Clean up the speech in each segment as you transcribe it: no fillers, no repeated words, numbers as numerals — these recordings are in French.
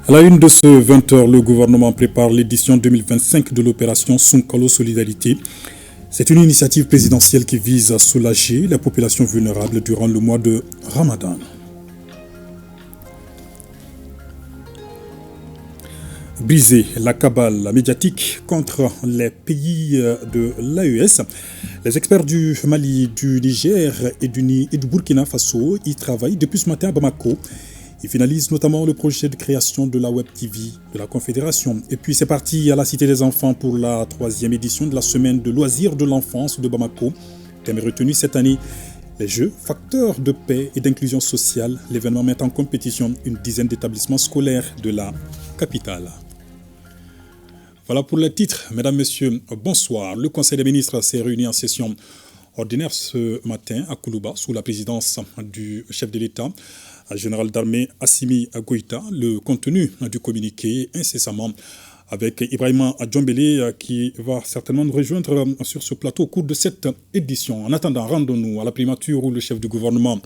À la une de ce 20h, le gouvernement prépare l'édition 2025 de l'opération Sunkalo Solidarité. C'est une initiative présidentielle qui vise à soulager la population vulnérable durant le mois de Ramadan. Briser la cabale médiatique contre les pays de l'AES. Les experts du Mali, du Niger et du Burkina Faso y travaillent depuis ce matin à Bamako. Ils finalisent notamment le projet de création de la Web TV de la Confédération. Et puis c'est parti à la Cité des Enfants pour la 3e édition de la semaine de loisirs de l'enfance de Bamako. Thème retenu cette année, les jeux, facteurs de paix et d'inclusion sociale. L'événement met en compétition une dizaine d'établissements scolaires de la capitale. Voilà pour les titres. Mesdames, Messieurs, bonsoir. Le Conseil des ministres s'est réuni en session ordinaire ce matin à Koulouba sous la présidence du chef de l'État, général d'armée Assimi Goïta. Le contenu du communiqué incessamment avec Ibrahima Djombele qui va certainement nous rejoindre sur ce plateau au cours de cette édition. En attendant, rendons-nous à la primature où le chef du gouvernement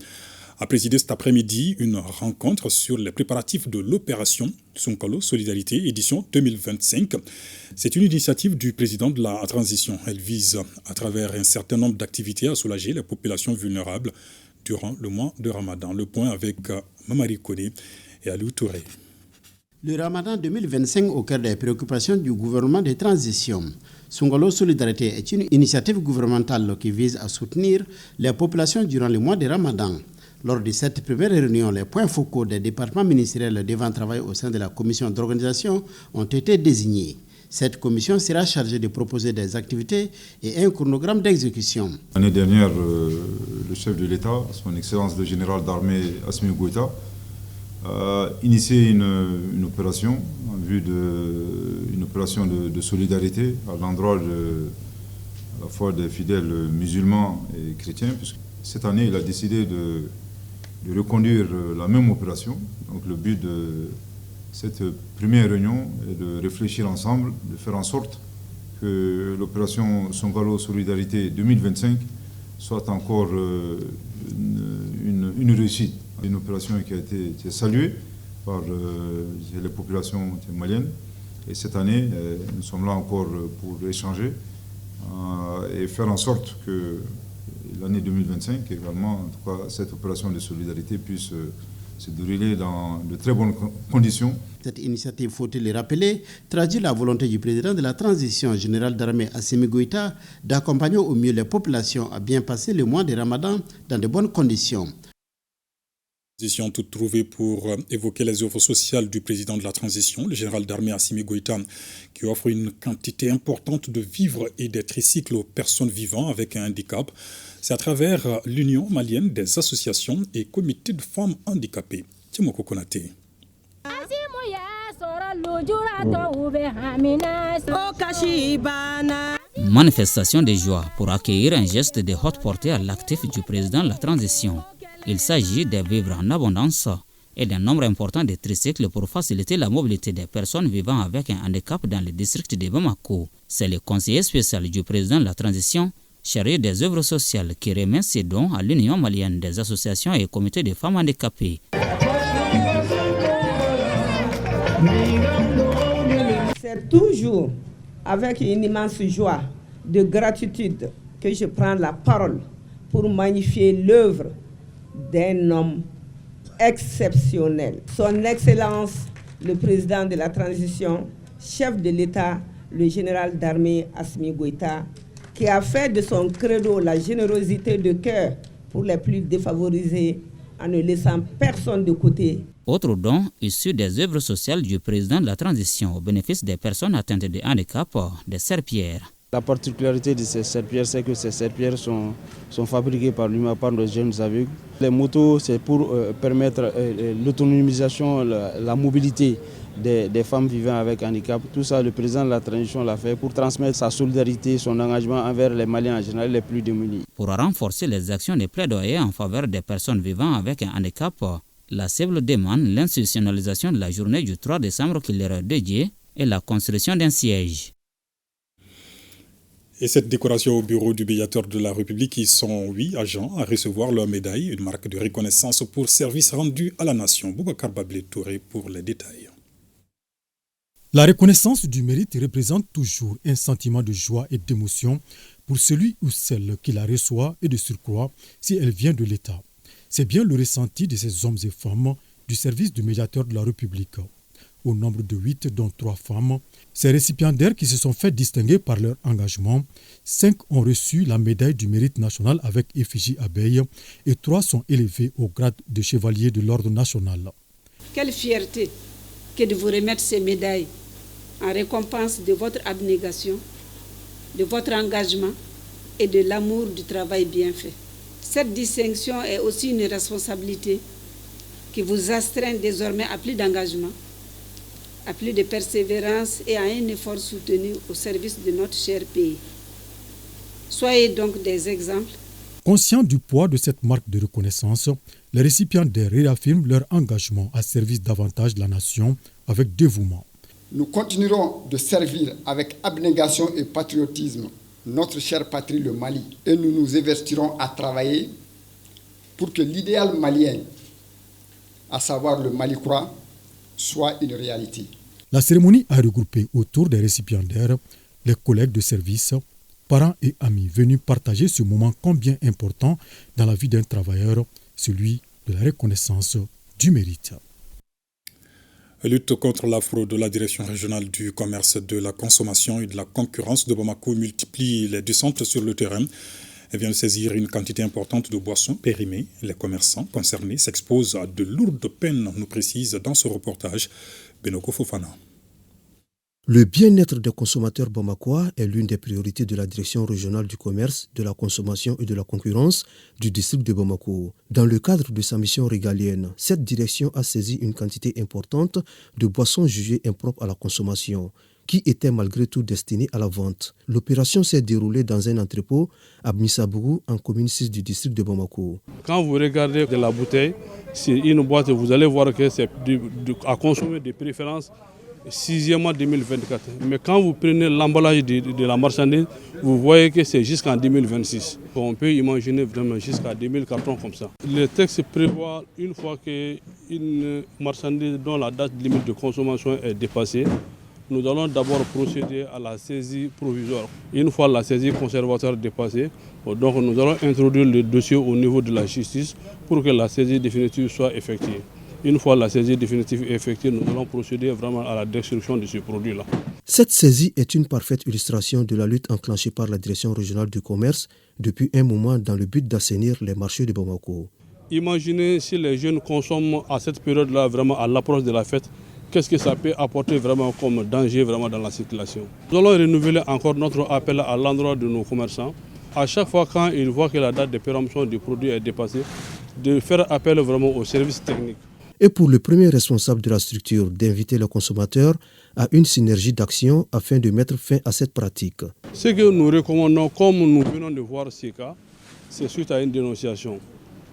a présidé cet après-midi une rencontre sur les préparatifs de l'opération Sunkalo Solidarité édition 2025. C'est une initiative du président de la transition. Elle vise à travers un certain nombre d'activités à soulager les populations vulnérables durant le mois de Ramadan. Le point avec Mamari Kone et Aliou Touré. Le Ramadan 2025 au cœur des préoccupations du gouvernement de transition. Sunkalo Solidarité est une initiative gouvernementale qui vise à soutenir les populations durant le mois de Ramadan. Lors de cette première réunion, les points focaux des départements ministériels devant travailler au sein de la commission d'organisation ont été désignés. Cette commission sera chargée de proposer des activités et un chronogramme d'exécution. L'année dernière, le chef de l'État, son Excellence le général d'armée Assimi Goïta, a initié une opération en vue de solidarité à l'endroit à la fois des fidèles musulmans et chrétiens. Puisque cette année, il a décidé de reconduire la même opération. Donc le but de cette première réunion est de réfléchir ensemble, de faire en sorte que l'opération Sunkalo Solidarité 2025 soit encore une réussite. Une opération qui a été saluée par les populations maliennes. Et cette année, nous sommes là encore pour échanger et faire en sorte que l'année 2025, également, en tout cas, cette opération de solidarité puisse se dérouler dans de très bonnes conditions. Cette initiative, faut-il le rappeler, traduit la volonté du président de la transition, général d'armée Assimi Goïta, d'accompagner au mieux les populations à bien passer le mois de Ramadan dans de bonnes conditions. Position toute trouvée pour évoquer les offres sociales du président de la transition, le général d'armée Assimi Goïta, qui offre une quantité importante de vivres et des tricycles aux personnes vivant avec un handicap. C'est à travers l'Union malienne des associations et comités de femmes handicapées. Timoko Konaté. Manifestation de joie pour accueillir un geste de haute portée à l'actif du président de la transition. Il s'agit de vivres en abondance et d'un nombre important de tricycles pour faciliter la mobilité des personnes vivant avec un handicap dans le district de Bamako. C'est le conseiller spécial du président de la transition, chargé des œuvres sociales, qui remet ses dons à l'Union malienne des associations et comités de femmes handicapées. C'est toujours avec une immense joie de gratitude que je prends la parole pour magnifier l'œuvre d'un homme exceptionnel. Son Excellence, le président de la transition, chef de l'État, le général d'armée Assimi Goïta, qui a fait de son credo la générosité de cœur pour les plus défavorisés en ne laissant personne de côté. Autre don issu des œuvres sociales du président de la transition au bénéfice des personnes atteintes de handicap, des serpillères. La particularité de ces serpillères, c'est que ces serpillères sont fabriquées par nos jeunes aveugles. Les motos, c'est pour permettre l'autonomisation, la mobilité des femmes vivant avec handicap. Tout ça, le président de la transition l'a fait pour transmettre sa solidarité, son engagement envers les Maliens en général, les plus démunis. Pour renforcer les actions de plaidoyer en faveur des personnes vivant avec un handicap, la cible demande l'institutionnalisation de la journée du 3 décembre qui leur est dédiée et la construction d'un siège. Et cette décoration au bureau du médiateur de la République, ils sont 8 agents à recevoir leur médaille, une marque de reconnaissance pour service rendu à la nation. Boubacar Bablé Touré pour les détails. La reconnaissance du mérite représente toujours un sentiment de joie et d'émotion pour celui ou celle qui la reçoit et de surcroît si elle vient de l'État. C'est bien le ressenti de ces hommes et femmes du service du médiateur de la République. Au nombre de 8, dont 3 femmes, ces récipiendaires qui se sont fait distinguer par leur engagement, 5 ont reçu la médaille du mérite national avec effigie abeille et 3 sont élevés au grade de chevalier de l'ordre national. Quelle fierté que de vous remettre ces médailles en récompense de votre abnégation, de votre engagement et de l'amour du travail bien fait. Cette distinction est aussi une responsabilité qui vous astreint désormais à plus d'engagement, à plus de persévérance et à un effort soutenu au service de notre cher pays. Soyez donc des exemples. Conscients du poids de cette marque de reconnaissance, les récipiendaires réaffirment leur engagement à service davantage de la nation avec dévouement. Nous continuerons de servir avec abnégation et patriotisme notre chère patrie, le Mali, et nous nous investirons à travailler pour que l'idéal malien, à savoir le Mali croix, soit une réalité. La cérémonie a regroupé autour des récipiendaires les collègues de service, parents et amis venus partager ce moment combien important dans la vie d'un travailleur, celui de la reconnaissance du mérite. Lutte contre la fraude, la direction régionale du commerce, de la consommation et de la concurrence de Bamako multiplie les descentes sur le terrain. Elle vient de saisir une quantité importante de boissons périmées. Les commerçants concernés s'exposent à de lourdes peines, nous précise dans ce reportage Benoko Fofana. Le bien-être des consommateurs bamakois est l'une des priorités de la direction régionale du commerce, de la consommation et de la concurrence du district de Bamako. Dans le cadre de sa mission régalienne, cette direction a saisi une quantité importante de boissons jugées impropres à la consommation, qui étaient malgré tout destinées à la vente. L'opération s'est déroulée dans un entrepôt à Missabougou, en commune 6 du district de Bamako. Quand vous regardez de la bouteille, c'est une boîte, vous allez voir que c'est à consommer de préférence 6e 2024. Mais quand vous prenez l'emballage de la marchandise, vous voyez que c'est jusqu'en 2026. On peut imaginer vraiment jusqu'à 2000 cartons comme ça. Le texte prévoit une fois qu'une marchandise dont la date limite de consommation est dépassée, nous allons d'abord procéder à la saisie provisoire. Une fois la saisie conservatoire dépassée, donc nous allons introduire le dossier au niveau de la justice pour que la saisie définitive soit effectuée. Une fois la saisie définitive est effectuée, nous allons procéder vraiment à la destruction de ce produit-là. Cette saisie est une parfaite illustration de la lutte enclenchée par la direction régionale du commerce depuis un moment dans le but d'assainir les marchés de Bamako. Imaginez si les jeunes consomment à cette période-là, vraiment à l'approche de la fête, qu'est-ce que ça peut apporter vraiment comme danger vraiment dans la circulation. Nous allons renouveler encore notre appel à l'endroit de nos commerçants. À chaque fois quand ils voient que la date de péremption du produit est dépassée, de faire appel vraiment aux services techniques. Et pour le premier responsable de la structure d'inviter le consommateur à une synergie d'action afin de mettre fin à cette pratique. Ce que nous recommandons, comme nous venons de voir ces cas, c'est suite à une dénonciation.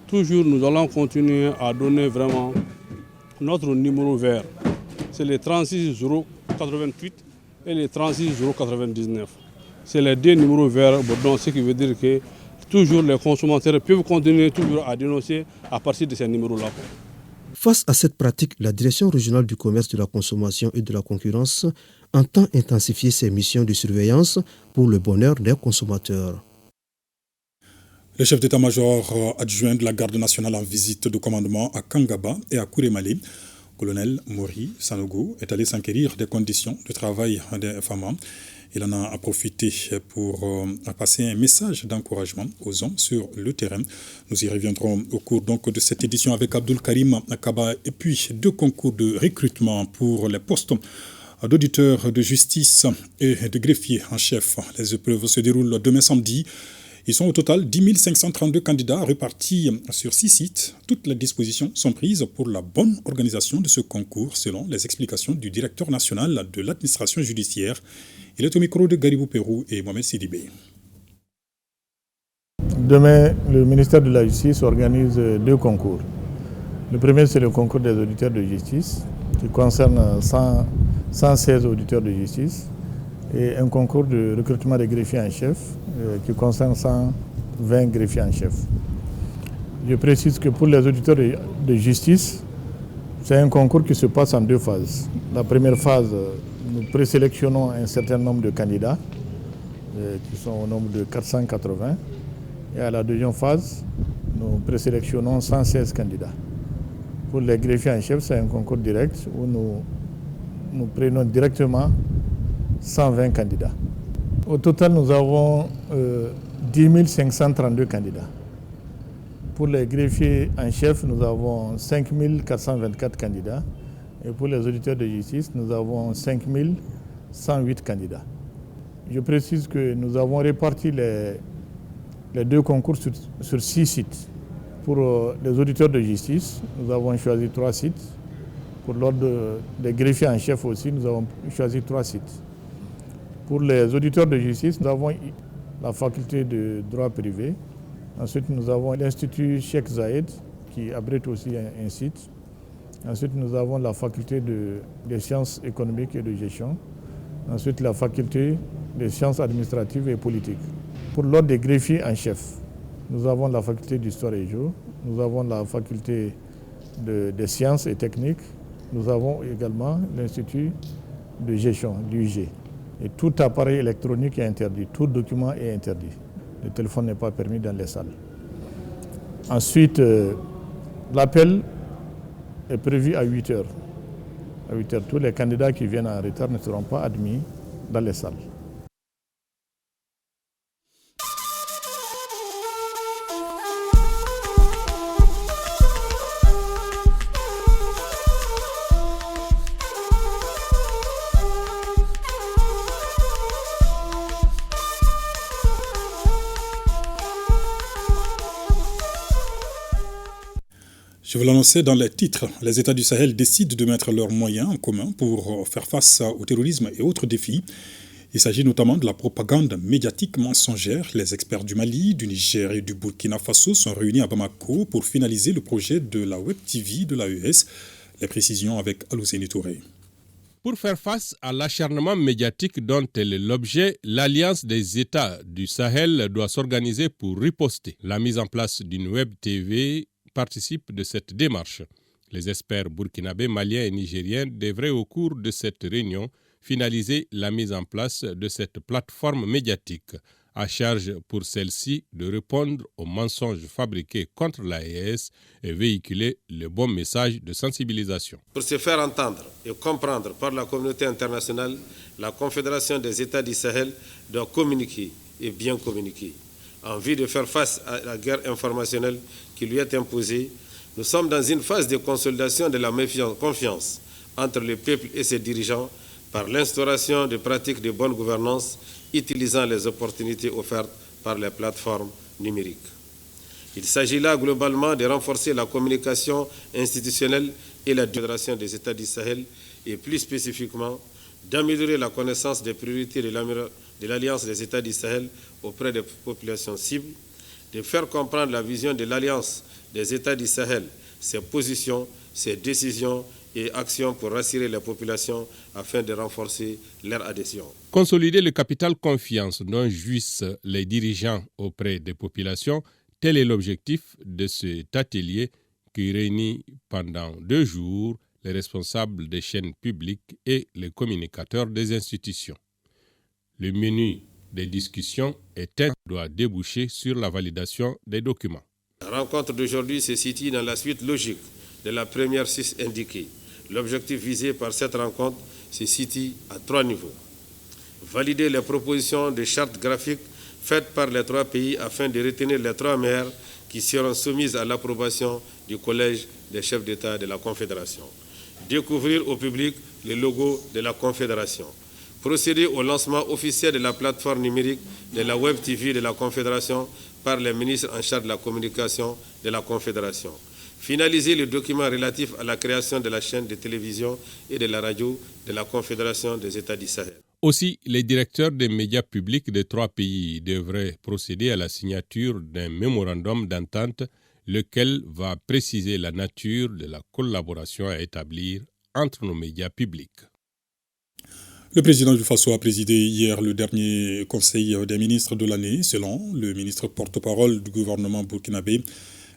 Toujours nous allons continuer à donner vraiment notre numéro vert. C'est les 36 088 et les 36 099. C'est les deux numéros verts, ce qui veut dire que toujours les consommateurs peuvent continuer toujours à dénoncer à partir de ces numéros-là. Face à cette pratique, la direction régionale du commerce, de la consommation et de la concurrence entend intensifier ses missions de surveillance pour le bonheur des consommateurs. Le chef d'état-major adjoint de la garde nationale en visite de commandement à Kangaba et à Kourémali, colonel Mori Sanogo, est allé s'enquérir des conditions de travail des femmes. Il en a profité pour passer un message d'encouragement aux hommes sur le terrain. Nous y reviendrons au cours donc de cette édition avec Abdul Karim Akaba et puis 2 concours de recrutement pour les postes d'auditeurs de justice et de greffiers en chef. Les épreuves se déroulent demain samedi. Ils sont au total 10 532 candidats répartis sur 6 sites. Toutes les dispositions sont prises pour la bonne organisation de ce concours selon les explications du directeur national de l'administration judiciaire. Il est au micro de Garibou Pérou et Mohamed Sidibé. Demain, le ministère de la Justice organise 2 concours. Le premier, c'est le concours des auditeurs de justice, qui concerne 116 auditeurs de justice, et un concours de recrutement des greffiers en chef, qui concerne 120 greffiers en chef. Je précise que pour les auditeurs de justice, C'est un concours qui se passe en 2 phases. La première phase, nous présélectionnons un certain nombre de candidats, qui sont au nombre de 480. Et à la deuxième phase, nous présélectionnons 116 candidats. Pour les greffiers en chef, c'est un concours direct où nous prenons directement 120 candidats. Au total, nous avons 10 532 candidats. Pour les greffiers en chef, nous avons 5 424 candidats. Et pour les auditeurs de justice, nous avons 5 108 candidats. Je précise que nous avons réparti les 2 concours sur 6 sites. Pour les auditeurs de justice, nous avons choisi 3 sites. Pour l'ordre des greffiers en chef aussi, nous avons choisi 3 sites. Pour les auditeurs de justice, nous avons la faculté de droit privé. Ensuite, nous avons l'Institut Cheikh Zayed, qui abrite aussi un site. Ensuite, nous avons la faculté des sciences économiques et de gestion. Ensuite, la faculté des sciences administratives et politiques. Pour l'ordre des greffiers en chef, nous avons la faculté d'histoire et géo, nous avons la faculté des sciences et techniques, nous avons également l'Institut de gestion, l'UG. Et tout appareil électronique est interdit, tout document est interdit. Le téléphone n'est pas permis dans les salles. Ensuite, l'appel est prévu à 8 heures. À 8 heures, tous les candidats qui viennent en retard ne seront pas admis dans les salles. Je vous l'annonçais dans les titres, les États du Sahel décident de mettre leurs moyens en commun pour faire face au terrorisme et autres défis. Il s'agit notamment de la propagande médiatique mensongère. Les experts du Mali, du Niger et du Burkina Faso sont réunis à Bamako pour finaliser le projet de la Web TV de l'AES. Les précisions avec Alouzeni Touré. Pour faire face à l'acharnement médiatique dont elle est l'objet, l'Alliance des États du Sahel doit s'organiser pour riposter. La mise en place d'une Web TV participe de cette démarche. Les experts burkinabés, maliens et nigériens devraient au cours de cette réunion finaliser la mise en place de cette plateforme médiatique, à charge pour celle-ci de répondre aux mensonges fabriqués contre l'AES et véhiculer le bon message de sensibilisation. Pour se faire entendre et comprendre par la communauté internationale, la Confédération des États du Sahel doit communiquer et bien communiquer. En vue de faire face à la guerre informationnelle qui lui est imposée, nous sommes dans une phase de consolidation de la confiance entre le peuple et ses dirigeants par l'instauration de pratiques de bonne gouvernance utilisant les opportunités offertes par les plateformes numériques. Il s'agit là globalement de renforcer la communication institutionnelle et la fédération des États du Sahel et plus spécifiquement d'améliorer la connaissance des priorités de l'Alliance des États du Sahel auprès des populations cibles, de faire comprendre la vision de l'Alliance des États du Sahel, ses positions, ses décisions et actions pour rassurer les populations afin de renforcer leur adhésion. Consolider le capital confiance dont jouissent les dirigeants auprès des populations, tel est l'objectif de cet atelier qui réunit pendant 2 jours les responsables des chaînes publiques et les communicateurs des institutions. Le menu des discussions doit déboucher sur la validation des documents. La rencontre d'aujourd'hui se situe dans la suite logique de la première 6 indiquée. L'objectif visé par cette rencontre se situe à 3 niveaux. Valider les propositions de charte graphique faites par les 3 pays afin de retenir les 3 meilleures qui seront soumises à l'approbation du Collège des chefs d'État de la Confédération. Découvrir au public le logo de la Confédération. Procéder au lancement officiel de la plateforme numérique de la Web TV de la Confédération par les ministres en charge de la communication de la Confédération. Finaliser le document relatif à la création de la chaîne de télévision et de la radio de la Confédération des États du Sahel. Aussi, les directeurs des médias publics des 3 pays devraient procéder à la signature d'un mémorandum d'entente, lequel va préciser la nature de la collaboration à établir entre nos médias publics. Le président du Faso a présidé hier le dernier conseil des ministres de l'année. Selon le ministre porte-parole du gouvernement burkinabé,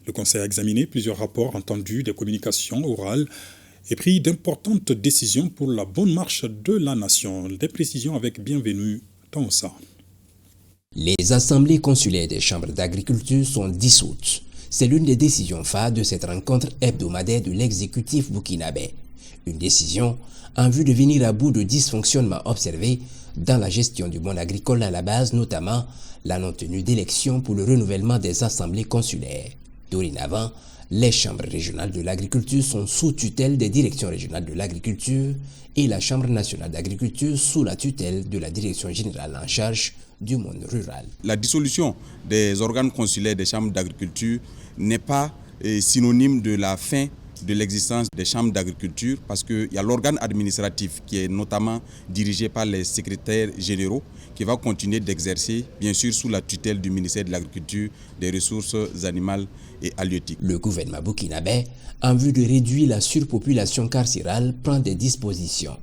le conseil a examiné plusieurs rapports entendus, des communications orales et pris d'importantes décisions pour la bonne marche de la nation. Des précisions avec Bienvenue Tansa. Les assemblées consulaires des chambres d'agriculture sont dissoutes. C'est l'une des décisions phares de cette rencontre hebdomadaire de l'exécutif burkinabé. Une décision en vue de venir à bout de dysfonctionnements observés dans la gestion du monde agricole à la base, notamment la non-tenue d'élections pour le renouvellement des assemblées consulaires. Dorénavant, les chambres régionales de l'agriculture sont sous tutelle des directions régionales de l'agriculture et la Chambre nationale d'agriculture sous la tutelle de la direction générale en charge du monde rural. La dissolution des organes consulaires des chambres d'agriculture n'est pas synonyme de la fin de l'existence des chambres d'agriculture parce qu'il y a l'organe administratif qui est notamment dirigé par les secrétaires généraux qui va continuer d'exercer, bien sûr, sous la tutelle du ministère de l'Agriculture, des Ressources animales et halieutiques. Le gouvernement burkinabé, en vue de réduire la surpopulation carcérale, prend des dispositions.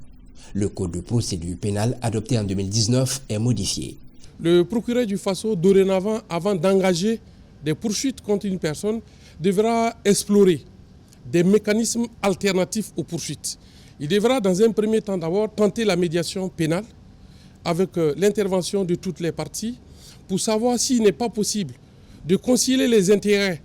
Le code de procédure pénale adopté en 2019 est modifié. Le procureur du Faso, dorénavant, avant d'engager des poursuites contre une personne, devra explorer des mécanismes alternatifs aux poursuites. Il devra dans un premier temps d'abord tenter la médiation pénale avec l'intervention de toutes les parties pour savoir s'il n'est pas possible de concilier les intérêts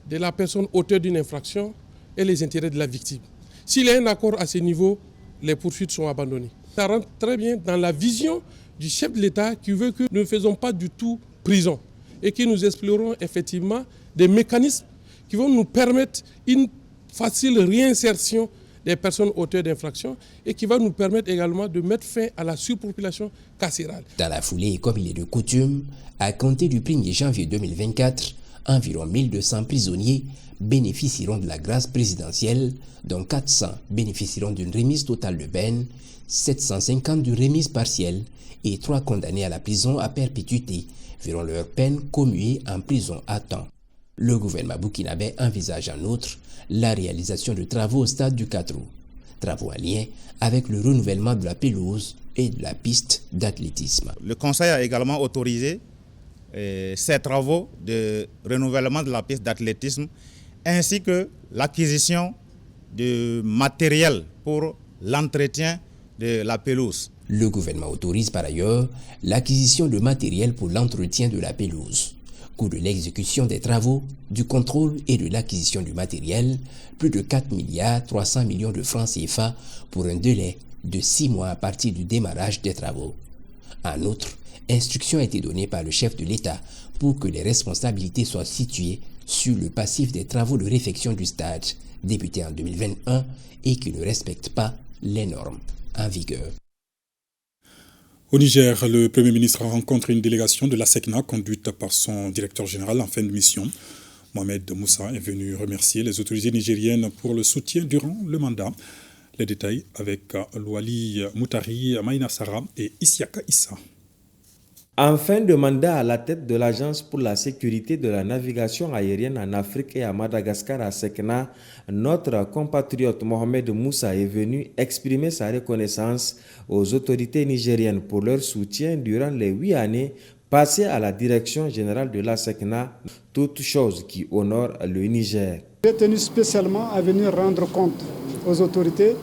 de la personne auteur d'une infraction et les intérêts de la victime. S'il y a un accord à ce niveau, les poursuites sont abandonnées. Ça rentre très bien dans la vision du chef de l'État qui veut que nous ne faisons pas du tout prison et que nous explorons effectivement des mécanismes qui vont nous permettre une facile réinsertion des personnes auteurs d'infractions et qui va nous permettre également de mettre fin à la surpopulation carcérale. Dans la foulée, comme il est de coutume, à compter du 1er janvier 2024, environ 1200 prisonniers bénéficieront de la grâce présidentielle, dont 400 bénéficieront d'une remise totale de peine, 750 d'une remise partielle et 3 condamnés à la prison à perpétuité verront leur peine commuée en prison à temps. Le gouvernement burkinabé envisage en outre la réalisation de travaux au stade du Katrou, travaux en lien avec le renouvellement de la pelouse et de la piste d'athlétisme. Le Conseil a également autorisé ces travaux de renouvellement de la piste d'athlétisme ainsi que l'acquisition de matériel pour l'entretien de la pelouse. Le gouvernement autorise par ailleurs l'acquisition de matériel pour l'entretien de la pelouse. Coût de l'exécution des travaux, du contrôle et de l'acquisition du matériel, plus de 4,3 milliards de francs CFA pour un délai de 6 mois à partir du démarrage des travaux. En outre, instruction a été donnée par le chef de l'État pour que les responsabilités soient situées sur le passif des travaux de réfection du stade, débuté en 2021 et qui ne respectent pas les normes en vigueur. Au Niger, le Premier ministre rencontre une délégation de la SECNA conduite par son directeur général en fin de mission. Mohamed Moussa est venu remercier les autorités nigériennes pour le soutien durant le mandat. Les détails avec Louali Moutari, Maïna Sara et Isiaka Issa. En fin de mandat à la tête de l'Agence pour la sécurité de la navigation aérienne en Afrique et à Madagascar à SECNA, notre compatriote Mohamed Moussa est venu exprimer sa reconnaissance aux autorités nigériennes pour leur soutien durant les 8 années passées à la direction générale de la SECNA, toute chose qui honore le Niger. J'ai tenu spécialement à venir rendre compte aux autorités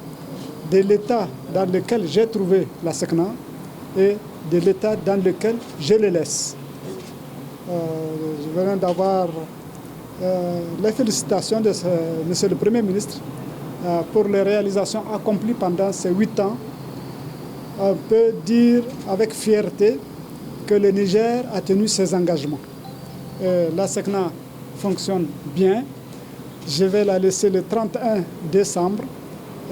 de l'état dans lequel j'ai trouvé la SECNA et de l'état dans lequel je les laisse. Je viens d'avoir les félicitations de Monsieur le Premier ministre pour les réalisations accomplies pendant ces 8 ans. On peut dire avec fierté que le Niger a tenu ses engagements. La SECNA fonctionne bien. Je vais la laisser le 31 décembre.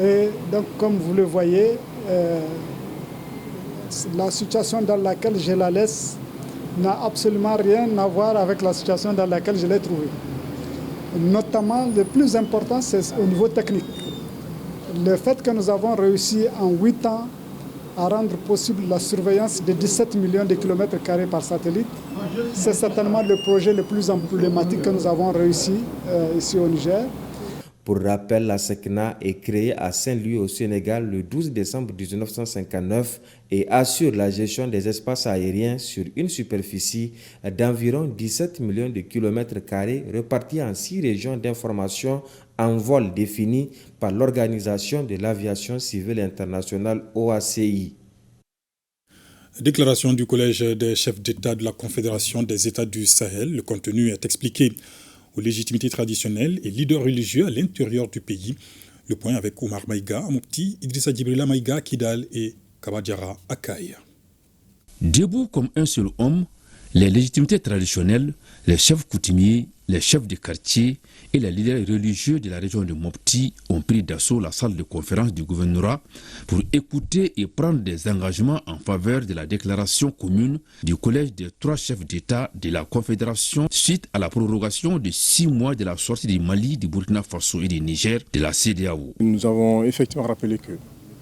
Et donc, comme vous le voyez, la situation dans laquelle je la laisse n'a absolument rien à voir avec la situation dans laquelle je l'ai trouvée. Notamment, le plus important, c'est au niveau technique. Le fait que nous avons réussi en 8 ans à rendre possible la surveillance de 17 millions de kilomètres carrés par satellite, c'est certainement le projet le plus emblématique que nous avons réussi ici au Niger. Pour rappel, la SECNA est créée à Saint-Louis au Sénégal le 12 décembre 1959 et assure la gestion des espaces aériens sur une superficie d'environ 17 millions de kilomètres carrés répartis en 6 régions d'information en vol définies par l'Organisation de l'aviation civile internationale OACI. Déclaration du Collège des chefs d'État de la Confédération des États du Sahel. Le contenu est expliqué aux légitimités traditionnelles et leaders religieux à l'intérieur du pays. Le point avec Oumar Maïga, Mopti, Idrissa Djibrila Maïga, Kidal et Kabadjara Akaï. Debout comme un seul homme, les légitimités traditionnelles, les chefs coutumiers, les chefs de quartier et les leaders religieux de la région de Mopti ont pris d'assaut la salle de conférence du gouvernorat pour écouter et prendre des engagements en faveur de la déclaration commune du collège des 3 chefs d'État de la Confédération suite à la prorogation de 6 mois de la sortie du Mali, du Burkina Faso et du Niger de la CEDEAO. Nous avons effectivement rappelé que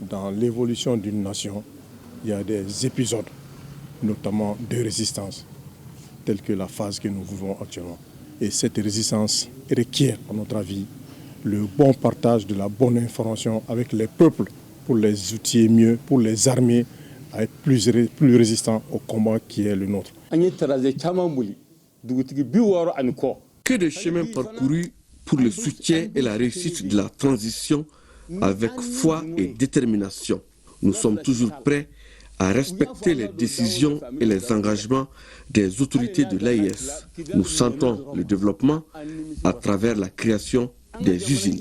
dans l'évolution d'une nation, il y a des épisodes, notamment de résistance, telle que la phase que nous vivons actuellement. Et cette résistance requiert, à notre avis, le bon partage de la bonne information avec les peuples pour les outiller mieux, pour les armer à être plus résistants au combat qui est le nôtre. Que de chemin parcouru pour le soutien et la réussite de la transition avec foi et détermination. Nous sommes toujours prêts à respecter les décisions et les engagements des autorités de l'AES. Nous sentons le développement à travers la création des usines.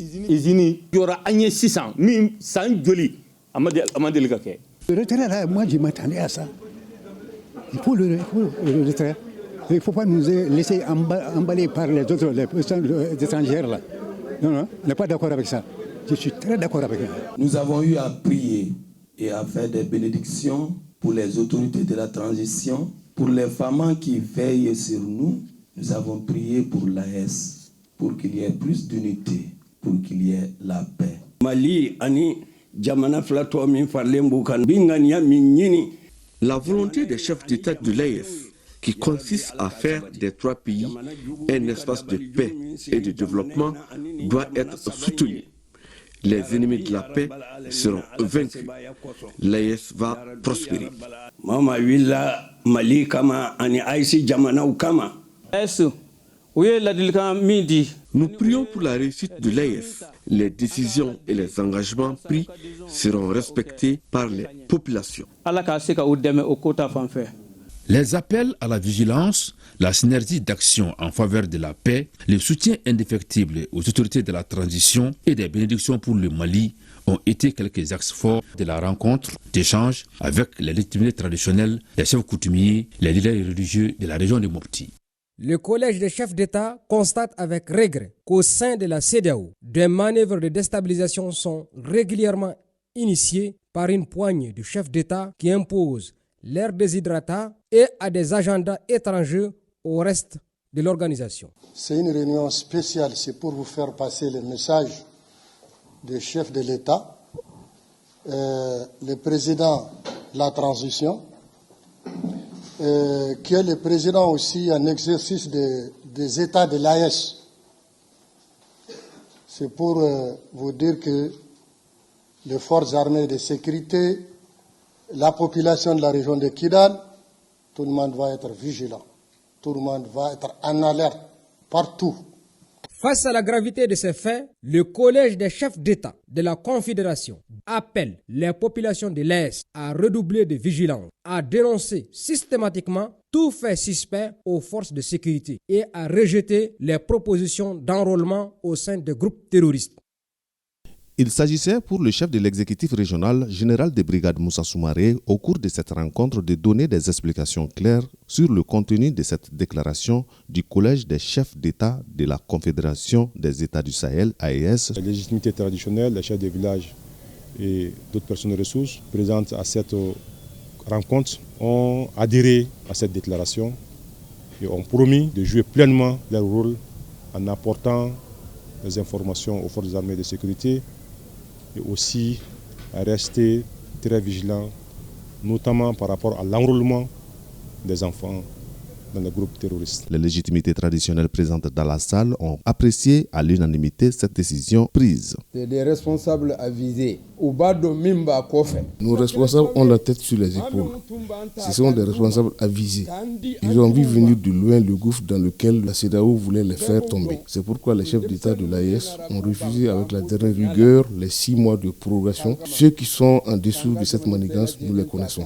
Le retrait, là, moi je m'attendais à ça. Il faut le retrait. Il ne faut pas nous laisser emballer par les autres, les étrangères là. Non, on n'est pas d'accord avec ça. Je suis très d'accord avec eux. Nous avons eu à prier et à faire des bénédictions pour les autorités de la transition, pour les femmes qui veillent sur nous. Nous avons prié pour l'AES, pour qu'il y ait plus d'unité, pour qu'il y ait la paix. La volonté des chefs d'État de l'AES, qui consiste à faire des 3 pays un espace de paix et de développement, doit être soutenue. Les ennemis de la paix seront vaincus. L'AES va prospérer. Nous prions pour la réussite de l'AES. Les décisions et les engagements pris seront respectés par les populations. Les appels à la vigilance, la synergie d'action en faveur de la paix, le soutien indéfectible aux autorités de la transition et des bénédictions pour le Mali ont été quelques axes forts de la rencontre d'échange avec les légitimités traditionnelles, les chefs coutumiers, les leaders religieux de la région de Mopti. Le Collège des chefs d'État constate avec regret qu'au sein de la CEDEAO, des manœuvres de déstabilisation sont régulièrement initiées par une poignée de chefs d'État qui imposent leur déshydratat et à des agendas étrangers au reste de l'organisation. C'est une réunion spéciale, c'est pour vous faire passer le message des chefs de l'État, le président de la transition, qui est le président aussi en exercice des États de l'AES. C'est pour vous dire que les forces armées de sécurité, la population de la région de Kidal, tout le monde va être vigilant. Tout le monde va être en alerte partout. Face à la gravité de ces faits, le Collège des chefs d'État de la Confédération appelle les populations de l'Est à redoubler de vigilance, à dénoncer systématiquement tout fait suspect aux forces de sécurité et à rejeter les propositions d'enrôlement au sein des groupes terroristes. Il s'agissait pour le chef de l'exécutif régional, général des brigades Moussa Soumaré, au cours de cette rencontre de donner des explications claires sur le contenu de cette déclaration du Collège des chefs d'État de la Confédération des États du Sahel, AES. La légitimité traditionnelle, les chefs de village et d'autres personnes ressources présentes à cette rencontre ont adhéré à cette déclaration et ont promis de jouer pleinement leur rôle en apportant des informations aux forces armées de sécurité et aussi à rester très vigilants, notamment par rapport à l'enrôlement des enfants dans les groupes terroristes. Les légitimités traditionnelles présentes dans la salle ont apprécié à l'unanimité cette décision prise. C'est des responsables avisés. Nos responsables ont la tête sur les épaules. Ce sont des responsables avisés. Ils ont vu venir de loin le gouffre dans lequel la CEDEAO voulait les faire tomber. C'est pourquoi les chefs d'État de l'AES ont refusé avec la dernière rigueur les 6 mois de prorogation. Ceux qui sont en dessous de cette manigance, nous les connaissons.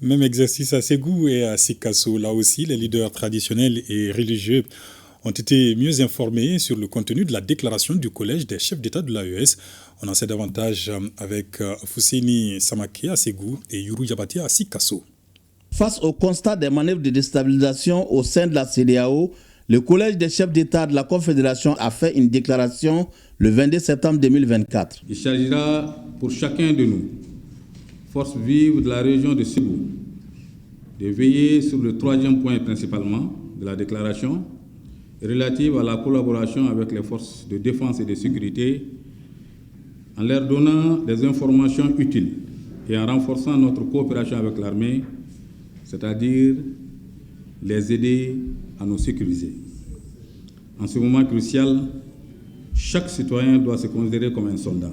Même exercice à Ségou et à Sikasso. Là aussi, les leaders traditionnels et religieux ont été mieux informés sur le contenu de la déclaration du Collège des chefs d'État de l'AES. On en sait davantage avec Fousséni Samaké à Ségou et Yuru Yabati à Sikasso. Face au constat des manœuvres de déstabilisation au sein de la CEDEAO, le Collège des chefs d'État de la Confédération a fait une déclaration le 22 septembre 2024. Il s'agira pour chacun de nous, forces vives de la région de Ségou, de veiller sur le 3e point principalement de la déclaration, relative à la collaboration avec les forces de défense et de sécurité, en leur donnant des informations utiles et en renforçant notre coopération avec l'armée, c'est-à-dire les aider à nous sécuriser. En ce moment crucial, chaque citoyen doit se considérer comme un soldat.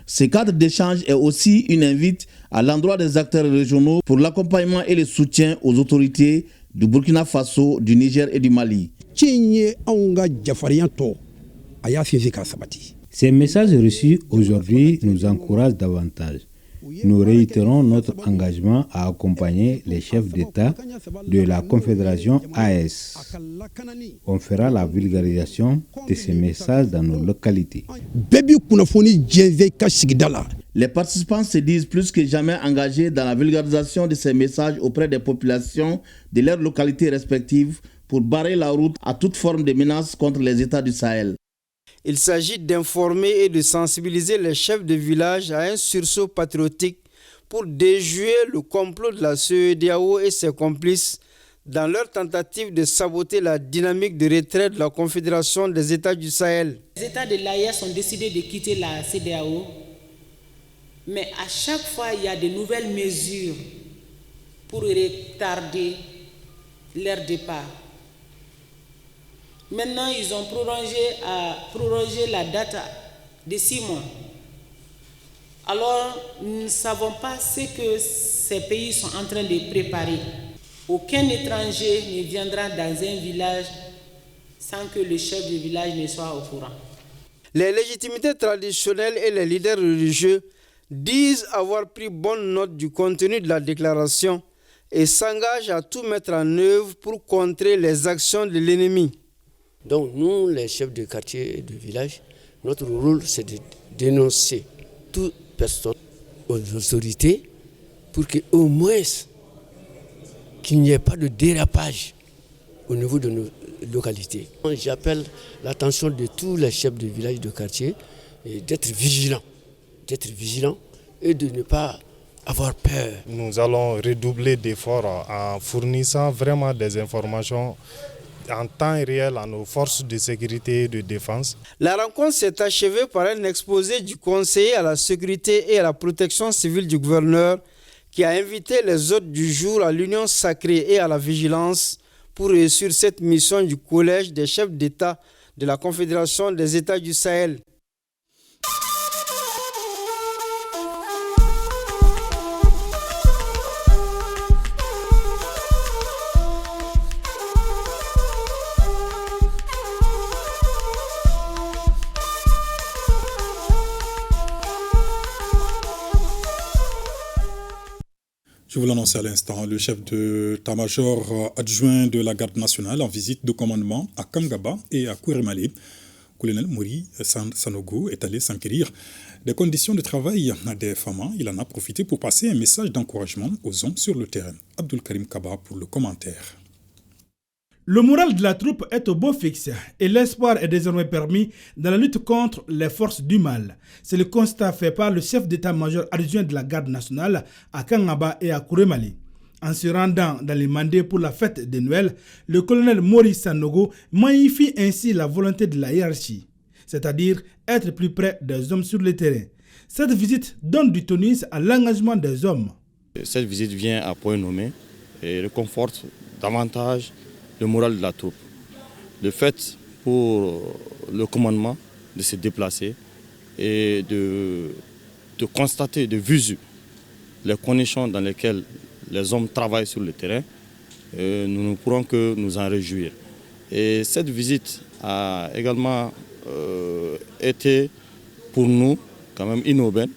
Ce cadre d'échange est aussi une invite à l'endroit des acteurs régionaux pour l'accompagnement et le soutien aux autorités du Burkina Faso, du Niger et du Mali. Ces messages reçus aujourd'hui nous encouragent davantage. Nous réitérons notre engagement à accompagner les chefs d'État de la Confédération AES. On fera la vulgarisation de ces messages dans nos localités. Les participants se disent plus que jamais engagés dans la vulgarisation de ces messages auprès des populations de leurs localités respectives pour barrer la route à toute forme de menace contre les États du Sahel. Il s'agit d'informer et de sensibiliser les chefs de village à un sursaut patriotique pour déjouer le complot de la CEDEAO et ses complices dans leur tentative de saboter la dynamique de retrait de la Confédération des États du Sahel. Les États de l'AES ont décidé de quitter la CEDEAO, mais à chaque fois, il y a de nouvelles mesures pour retarder leur départ. Maintenant, ils ont prolongé la date de 6 mois. Alors, nous ne savons pas ce que ces pays sont en train de préparer. Aucun étranger ne viendra dans un village sans que le chef de village ne soit au courant. Les légitimités traditionnelles et les leaders religieux disent avoir pris bonne note du contenu de la déclaration et s'engagent à tout mettre en œuvre pour contrer les actions de l'ennemi. Donc nous, les chefs de quartier et de village, notre rôle c'est de dénoncer toute personne aux autorités pour qu'au moins qu'il n'y ait pas de dérapage au niveau de nos localités. J'appelle l'attention de tous les chefs de village et de quartier d'être vigilants et de ne pas avoir peur. Nous allons redoubler d'efforts en fournissant vraiment des informations en temps réel à nos forces de sécurité et de défense. La rencontre s'est achevée par un exposé du conseiller à la sécurité et à la protection civile du gouverneur qui a invité les hôtes du jour à l'union sacrée et à la vigilance pour réussir cette mission du Collège des chefs d'État de la Confédération des États du Sahel. Je vous l'annonce à l'instant, le chef d'état-major adjoint de la garde nationale en visite de commandement à Kangaba et à Kourémalé, colonel Mori Sanogo, est allé s'enquérir des conditions de travail des femmes. Il en a profité pour passer un message d'encouragement aux hommes sur le terrain. Abdul Karim Kaba pour le commentaire. Le moral de la troupe est au beau fixe et l'espoir est désormais permis dans la lutte contre les forces du mal. C'est le constat fait par le chef d'état-major adjoint de la garde nationale à Kangaba et à Kourémalé. En se rendant dans les mandés pour la fête de Noël, le colonel Maurice Sanogo magnifie ainsi la volonté de la hiérarchie, c'est-à-dire être plus près des hommes sur le terrain. Cette visite donne du tonus à l'engagement des hommes Cette visite vient à point nommé et réconforte davantage le moral de la troupe. Le fait pour le commandement de se déplacer et de constater de visu les conditions dans lesquelles les hommes travaillent sur le terrain, nous ne pourrons que nous en réjouir. Et cette visite a également été pour nous quand même inaubaine.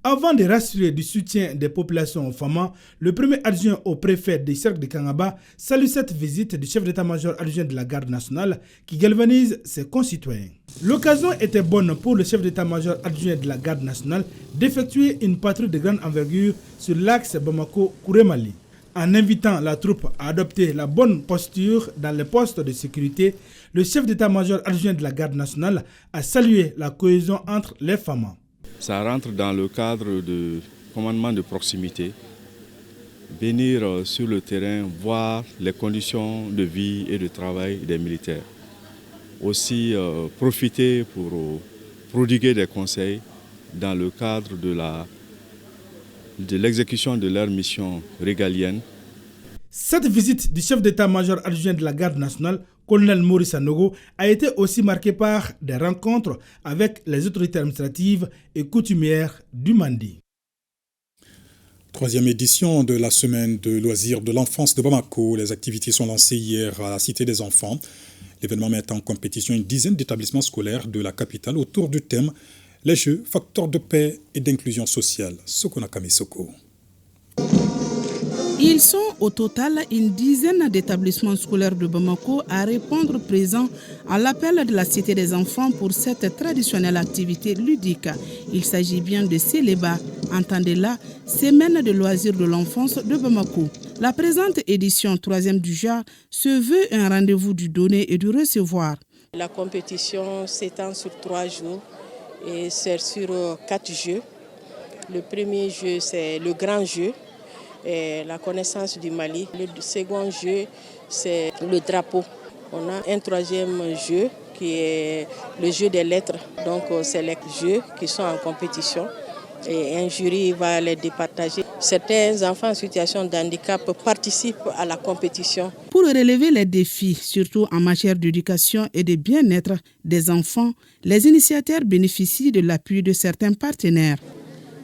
Avant de rassurer du soutien des populations aux femmes, le premier adjoint au préfet des cercles de Kangaba salue cette visite du chef d'état-major adjoint de la garde nationale qui galvanise ses concitoyens. L'occasion était bonne pour le chef d'état-major adjoint de la garde nationale d'effectuer une patrouille de grande envergure sur l'axe Bamako-Kouré-Mali. En invitant la troupe à adopter la bonne posture dans les postes de sécurité, le chef d'état-major adjoint de la garde nationale a salué la cohésion entre les femmes. Ça rentre dans le cadre de commandement de proximité. Venir sur le terrain, voir les conditions de vie et de travail des militaires. Aussi profiter pour prodiguer des conseils dans le cadre de l'exécution de leur mission régalienne. Cette visite du chef d'état-major adjoint de la garde nationale, colonel Maurice Anogo, a été aussi marquée par des rencontres avec les autorités administratives et coutumières du Mandi. Troisième édition de la semaine de loisirs de l'enfance de Bamako. Les activités sont lancées hier à la Cité des enfants. L'événement met en compétition une dizaine d'établissements scolaires de la capitale autour du thème « Les jeux, facteurs de paix et d'inclusion sociale ». Sokonakame Soko. Ils sont au total une dizaine d'établissements scolaires de Bamako à répondre présents à l'appel de la Cité des enfants pour cette traditionnelle activité ludique. Il s'agit bien de Céléba, entendez là, semaine de loisirs de l'enfance de Bamako. La présente édition 3e du genre se veut un rendez-vous du donner et du recevoir. La compétition s'étend sur 3 jours et c'est sur 4 jeux. Le premier jeu, c'est le grand jeu. Et la connaissance du Mali. Le second jeu, c'est le drapeau. On a un troisième jeu qui est le jeu des lettres. Donc, c'est les jeux qui sont en compétition et un jury va les départager. Certains enfants en situation de handicap participent à la compétition. Pour relever les défis, surtout en matière d'éducation et de bien-être des enfants, les initiateurs bénéficient de l'appui de certains partenaires.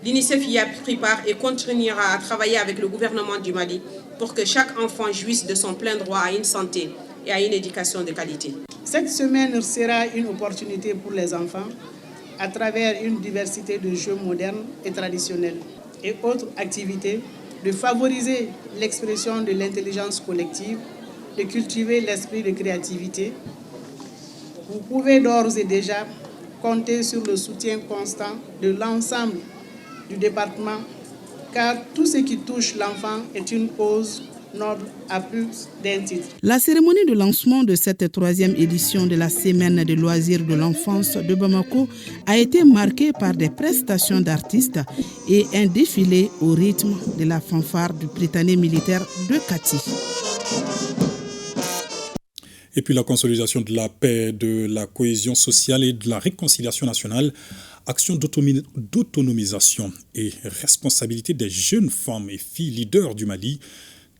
L'UNICEF y a pris part et continuera à travailler avec le gouvernement du Mali pour que chaque enfant jouisse de son plein droit à une santé et à une éducation de qualité. Cette semaine sera une opportunité pour les enfants à travers une diversité de jeux modernes et traditionnels et autres activités de favoriser l'expression de l'intelligence collective, de cultiver l'esprit de créativité. Vous pouvez d'ores et déjà compter sur le soutien constant de l'ensemble du département, car tout ce qui touche l'enfant est une cause noble à plus d'un titre. La cérémonie de lancement de cette 3e édition de la semaine de loisirs de l'enfance de Bamako a été marquée par des prestations d'artistes et un défilé au rythme de la fanfare du Britannique militaire de Kati. Et puis la consolidation de la paix, de la cohésion sociale et de la réconciliation nationale. Action d'autonomisation et responsabilité des jeunes femmes et filles leaders du Mali.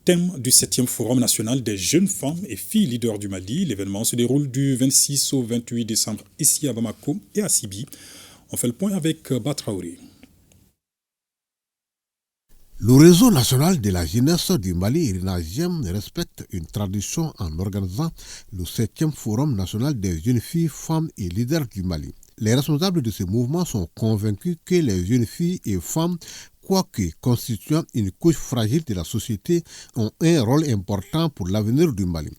Thème du 7e Forum national des jeunes femmes et filles leaders du Mali. L'événement se déroule du 26 au 28 décembre ici à Bamako et à Sibi. On fait le point avec Batraouri. Le réseau national de la jeunesse du Mali, RINAGEM, respecte une tradition en organisant le 7e Forum national des jeunes filles, femmes et leaders du Mali. Les responsables de ce mouvement sont convaincus que les jeunes filles et femmes, quoique constituant une couche fragile de la société, ont un rôle important pour l'avenir du Mali.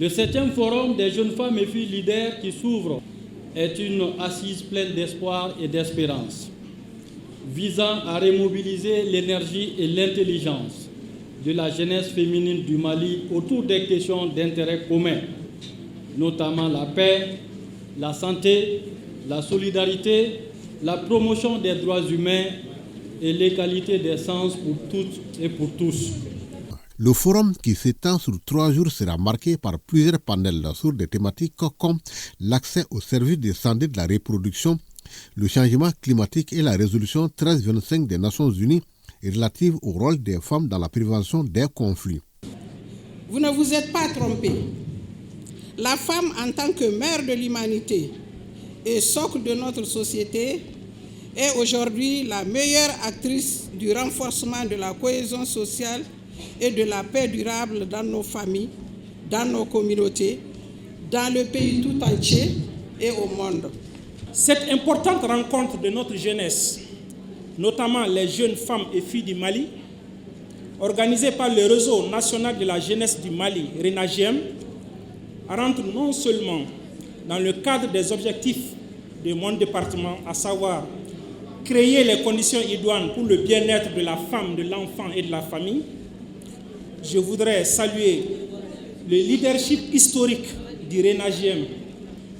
Le 7e Forum des jeunes femmes et filles leaders qui s'ouvre est une assise pleine d'espoir et d'espérance, visant à remobiliser l'énergie et l'intelligence de la jeunesse féminine du Mali autour des questions d'intérêt commun, notamment la paix, la santé, la solidarité, la promotion des droits humains et l'égalité des chances pour toutes et pour tous. Le forum qui s'étend sur 3 jours sera marqué par plusieurs panels sur des thématiques comme l'accès aux services de santé de la reproduction, le changement climatique et la résolution 1325 des Nations Unies relative au rôle des femmes dans la prévention des conflits. Vous ne vous êtes pas trompé. La femme, en tant que mère de l'humanité et socle de notre société, est aujourd'hui la meilleure actrice du renforcement de la cohésion sociale et de la paix durable dans nos familles, dans nos communautés, dans le pays tout entier et au monde. Cette importante rencontre de notre jeunesse, notamment les jeunes femmes et filles du Mali, organisée par le réseau national de la jeunesse du Mali, RENAGEM, rentre non seulement dans le cadre des objectifs de mon département, à savoir créer les conditions idoines pour le bien-être de la femme, de l'enfant et de la famille. Je voudrais saluer le leadership historique du RENAGEM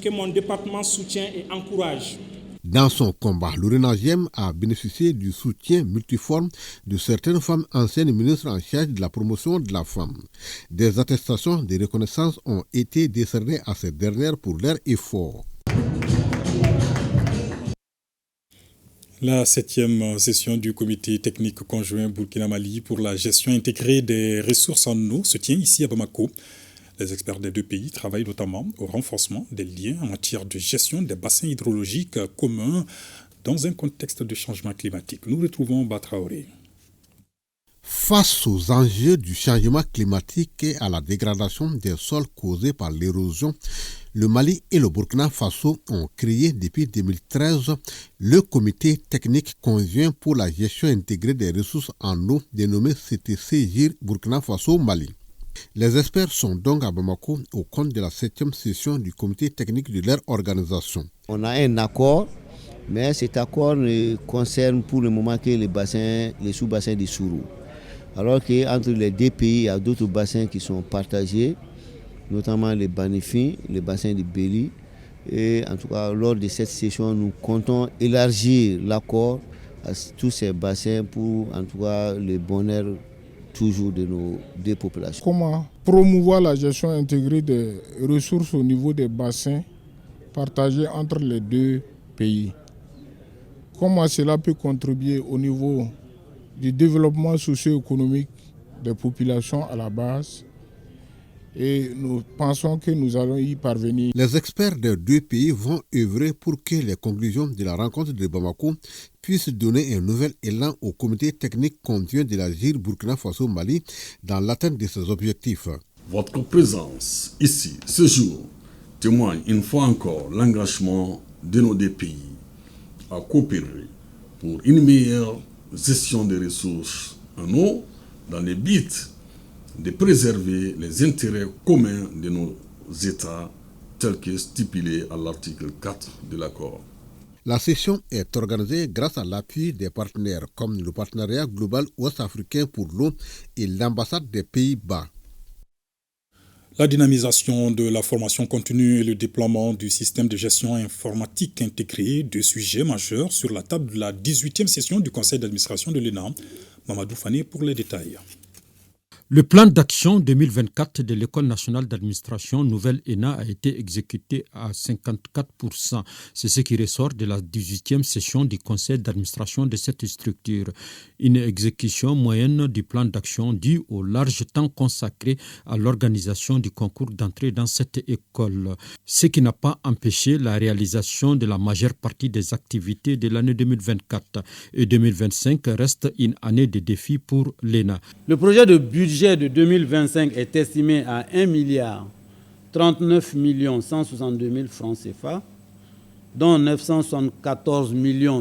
que mon département soutient et encourage. Dans son combat, le RENAGEM a bénéficié du soutien multiforme de certaines femmes anciennes ministres en charge de la promotion de la femme. Des attestations de reconnaissance ont été décernées à ces dernières pour leurs efforts. La 7e session du comité technique conjoint Burkina-Mali pour la gestion intégrée des ressources en eau se tient ici à Bamako. Les experts des deux pays travaillent notamment au renforcement des liens en matière de gestion des bassins hydrologiques communs dans un contexte de changement climatique. Nous retrouvons Batraoré. Face aux enjeux du changement climatique et à la dégradation des sols causés par l'érosion, le Mali et le Burkina Faso ont créé depuis 2013 le comité technique conjoint pour la gestion intégrée des ressources en eau dénommé CTC-GIR Burkina Faso-Mali. Les experts sont donc à Bamako au compte de la 7e session du comité technique de leur organisation. On a un accord, mais cet accord ne concerne pour le moment que les sous-bassins du Sourou. Alors qu'entre les deux pays, il y a d'autres bassins qui sont partagés, notamment les Banifins, les bassins de Béli. Et en tout cas, lors de cette session, nous comptons élargir l'accord à tous ces bassins pour, en tout cas, le bonheur toujours de nos deux populations. Comment promouvoir la gestion intégrée des ressources au niveau des bassins partagés entre les deux pays? Comment cela peut contribuer au niveau du développement socio-économique des populations à la base? Et nous pensons que nous allons y parvenir. Les experts des deux pays vont œuvrer pour que les conclusions de la rencontre de Bamako puissent donner un nouvel élan au comité technique conjoint de la GIR Burkina Faso-Mali dans l'atteinte de ses objectifs. Votre présence ici, ce jour, témoigne une fois encore l'engagement de nos deux pays à coopérer pour une meilleure gestion des ressources en eau dans le but de préserver les intérêts communs de nos États tels que stipulés à l'article 4 de l'accord. La session est organisée grâce à l'appui des partenaires comme le Partenariat global ouest-africain pour l'eau et l'ambassade des Pays-Bas. La dynamisation de la formation continue et le déploiement du système de gestion informatique intégré, deux sujets majeurs sur la table de la 18e session du conseil d'administration de l'ENA. Mamadou Fane pour les détails. Le plan d'action 2024 de l'École nationale d'administration Nouvelle ENA a été exécuté à 54%. C'est ce qui ressort de la 18e session du conseil d'administration de cette structure. Une exécution moyenne du plan d'action due au large temps consacré à l'organisation du concours d'entrée dans cette école. Ce qui n'a pas empêché la réalisation de la majeure partie des activités de l'année 2024. Et 2025 reste une année de défi pour l'ENA. Le projet de budget de 2025 est estimé à 1,39 162 000 francs CFA, dont 974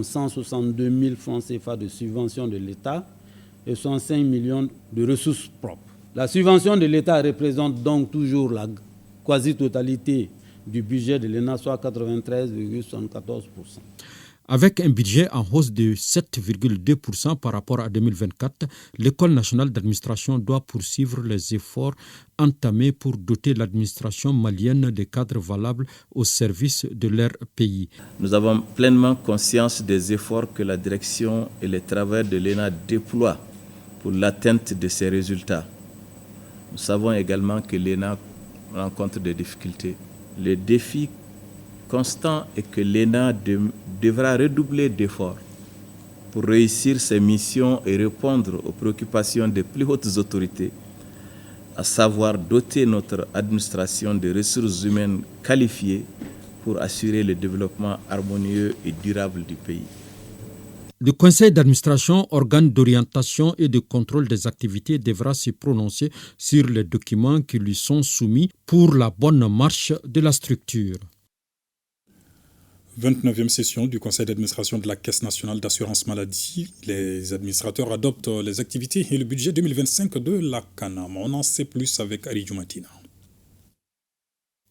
162 000 francs CFA de subvention de l'État et 65 millions de ressources propres. La subvention de l'État représente donc toujours la quasi-totalité du budget de l'ENA, soit 93,74%. Avec un budget en hausse de 7,2% par rapport à 2024, l'École nationale d'administration doit poursuivre les efforts entamés pour doter l'administration malienne de cadres valables au service de leur pays. Nous avons pleinement conscience des efforts que la direction et les travailleurs de l'ENA déploient pour l'atteinte de ces résultats. Nous savons également que l'ENA rencontre des difficultés. Le défi constant est que l'ENA devra redoubler d'efforts pour réussir ses missions et répondre aux préoccupations des plus hautes autorités, à savoir doter notre administration de ressources humaines qualifiées pour assurer le développement harmonieux et durable du pays. Le conseil d'administration, organe d'orientation et de contrôle des activités, devra se prononcer sur les documents qui lui sont soumis pour la bonne marche de la structure. 29e session du conseil d'administration de la Caisse nationale d'assurance maladie. Les administrateurs adoptent les activités et le budget 2025 de la CANAM. On en sait plus avec Ari Djoumatina.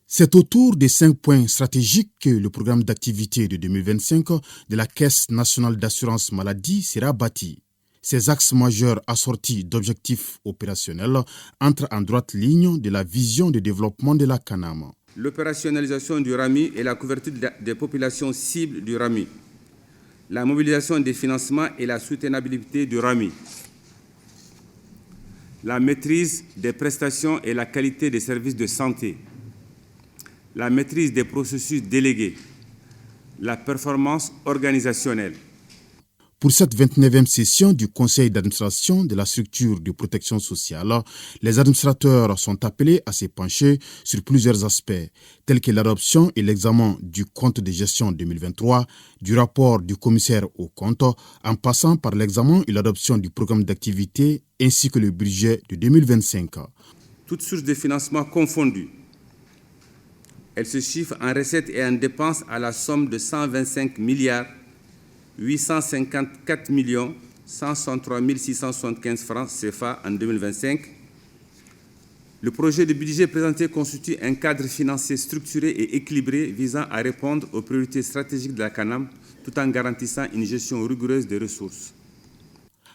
C'est autour des 5 points stratégiques que le programme d'activité de 2025 de la Caisse nationale d'assurance maladie sera bâti. Ces axes majeurs assortis d'objectifs opérationnels entrent en droite ligne de la vision de développement de la CANAM. L'opérationnalisation du RAMI et la couverture des populations cibles du RAMI, la mobilisation des financements et la soutenabilité du RAMI, la maîtrise des prestations et la qualité des services de santé, la maîtrise des processus délégués, la performance organisationnelle. Pour cette 29e session du conseil d'administration de la structure de protection sociale, les administrateurs sont appelés à se pencher sur plusieurs aspects, tels que l'adoption et l'examen du compte de gestion 2023, du rapport du commissaire au compte, en passant par l'examen et l'adoption du programme d'activité ainsi que le budget de 2025. Toutes sources de financement confondues, elles se chiffrent en recettes et en dépenses à la somme de 125 milliards 854 163 675 francs CFA en 2025. Le projet de budget présenté constitue un cadre financier structuré et équilibré visant à répondre aux priorités stratégiques de la CANAM tout en garantissant une gestion rigoureuse des ressources.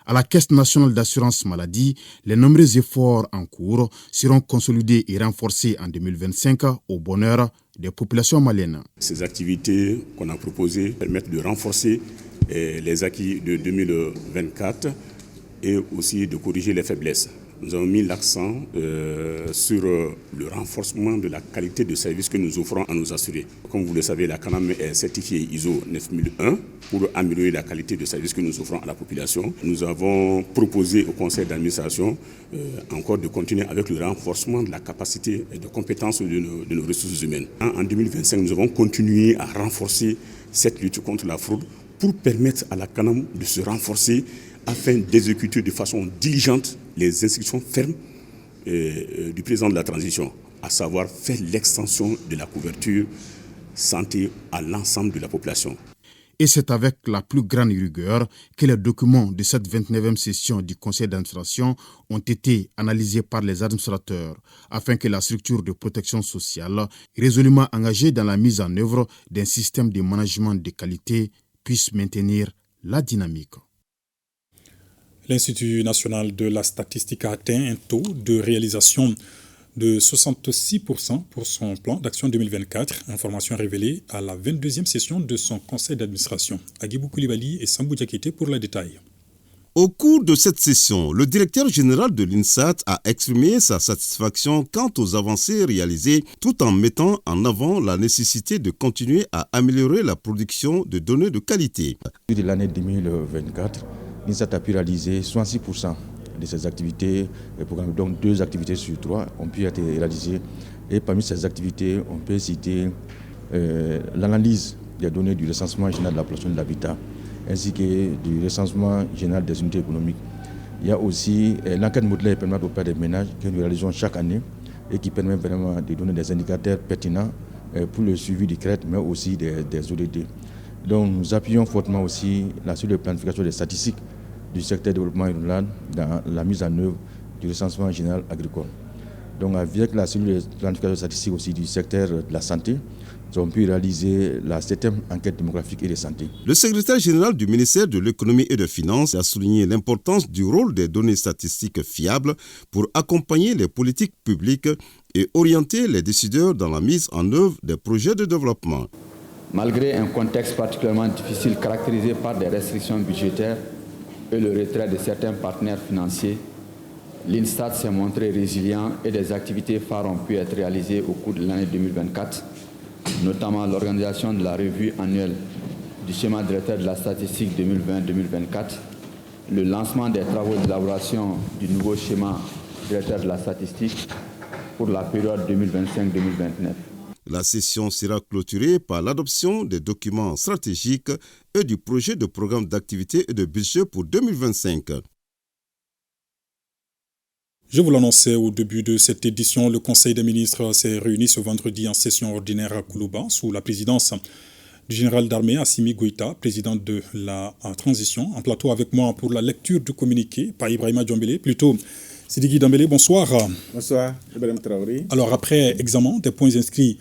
À la Caisse nationale d'assurance maladie, les nombreux efforts en cours seront consolidés et renforcés en 2025 au bonheur des populations maliennes. Ces activités qu'on a proposées permettent de renforcer les acquis de 2024 et aussi de corriger les faiblesses. Nous avons mis l'accent sur le renforcement de la qualité de service que nous offrons à nos assurés. Comme vous le savez, la CANAM est certifiée ISO 9001 pour améliorer la qualité de service que nous offrons à la population. Nous avons proposé au conseil d'administration encore de continuer avec le renforcement de la capacité et de compétences de nos ressources humaines. En 2025, nous avons continué à renforcer cette lutte contre la fraude pour permettre à la CANAM de se renforcer afin d'exécuter de façon diligente les instructions fermes du président de la transition, à savoir faire l'extension de la couverture santé à l'ensemble de la population. Et c'est avec la plus grande rigueur que les documents de cette 29e session du conseil d'administration ont été analysés par les administrateurs, afin que la structure de protection sociale, résolument engagée dans la mise en œuvre d'un système de management de qualité, puisse maintenir la dynamique. L'Institut national de la statistique a atteint un taux de réalisation de 66% pour son plan d'action 2024, information révélée à la 22e session de son conseil d'administration. Agibou Koulibaly et Sambou Diakité pour le détail. Au cours de cette session, le directeur général de l'INSAT a exprimé sa satisfaction quant aux avancées réalisées tout en mettant en avant la nécessité de continuer à améliorer la production de données de qualité. De l'année 2024, l'INSAT a pu réaliser 66% de ses activités, donc 2 activités sur 3 ont pu être réalisées. Et parmi ces activités, on peut citer l'analyse des données du recensement général de la population de l'habitat, ainsi que du recensement général des unités économiques. Il y a aussi l'enquête modulaire permanente auprès des ménages que nous réalisons chaque année et qui permet vraiment de donner des indicateurs pertinents pour le suivi du CRET, mais aussi des ODD. Donc nous appuyons fortement aussi sur la planification des statistiques du secteur développement rural dans la mise en œuvre du recensement général agricole. Donc avec la cellule de planification statistique aussi du secteur de la santé, nous avons pu réaliser la 7e enquête démographique et de santé. Le secrétaire général du ministère de l'économie et des finances a souligné l'importance du rôle des données statistiques fiables pour accompagner les politiques publiques et orienter les décideurs dans la mise en œuvre des projets de développement. Malgré un contexte particulièrement difficile caractérisé par des restrictions budgétaires et le retrait de certains partenaires financiers, l'INSTAT s'est montré résilient et des activités phares ont pu être réalisées au cours de l'année 2024, notamment l'organisation de la revue annuelle du schéma directeur de la statistique 2020-2024, le lancement des travaux d'élaboration du nouveau schéma directeur de la statistique pour la période 2025-2029. La session sera clôturée par l'adoption des documents stratégiques et du projet de programme d'activité et de budget pour 2025. Je vous l'annonçais au début de cette édition, le Conseil des ministres s'est réuni ce vendredi en session ordinaire à Koulouba sous la présidence du général d'armée Assimi Goïta, président de la transition. En plateau avec moi pour la lecture du communiqué par Ibrahima Djambélé, plutôt Sidiki Dambélé, bonsoir. Bonsoir, Ibrahim Traoré. Alors après examen des points inscrits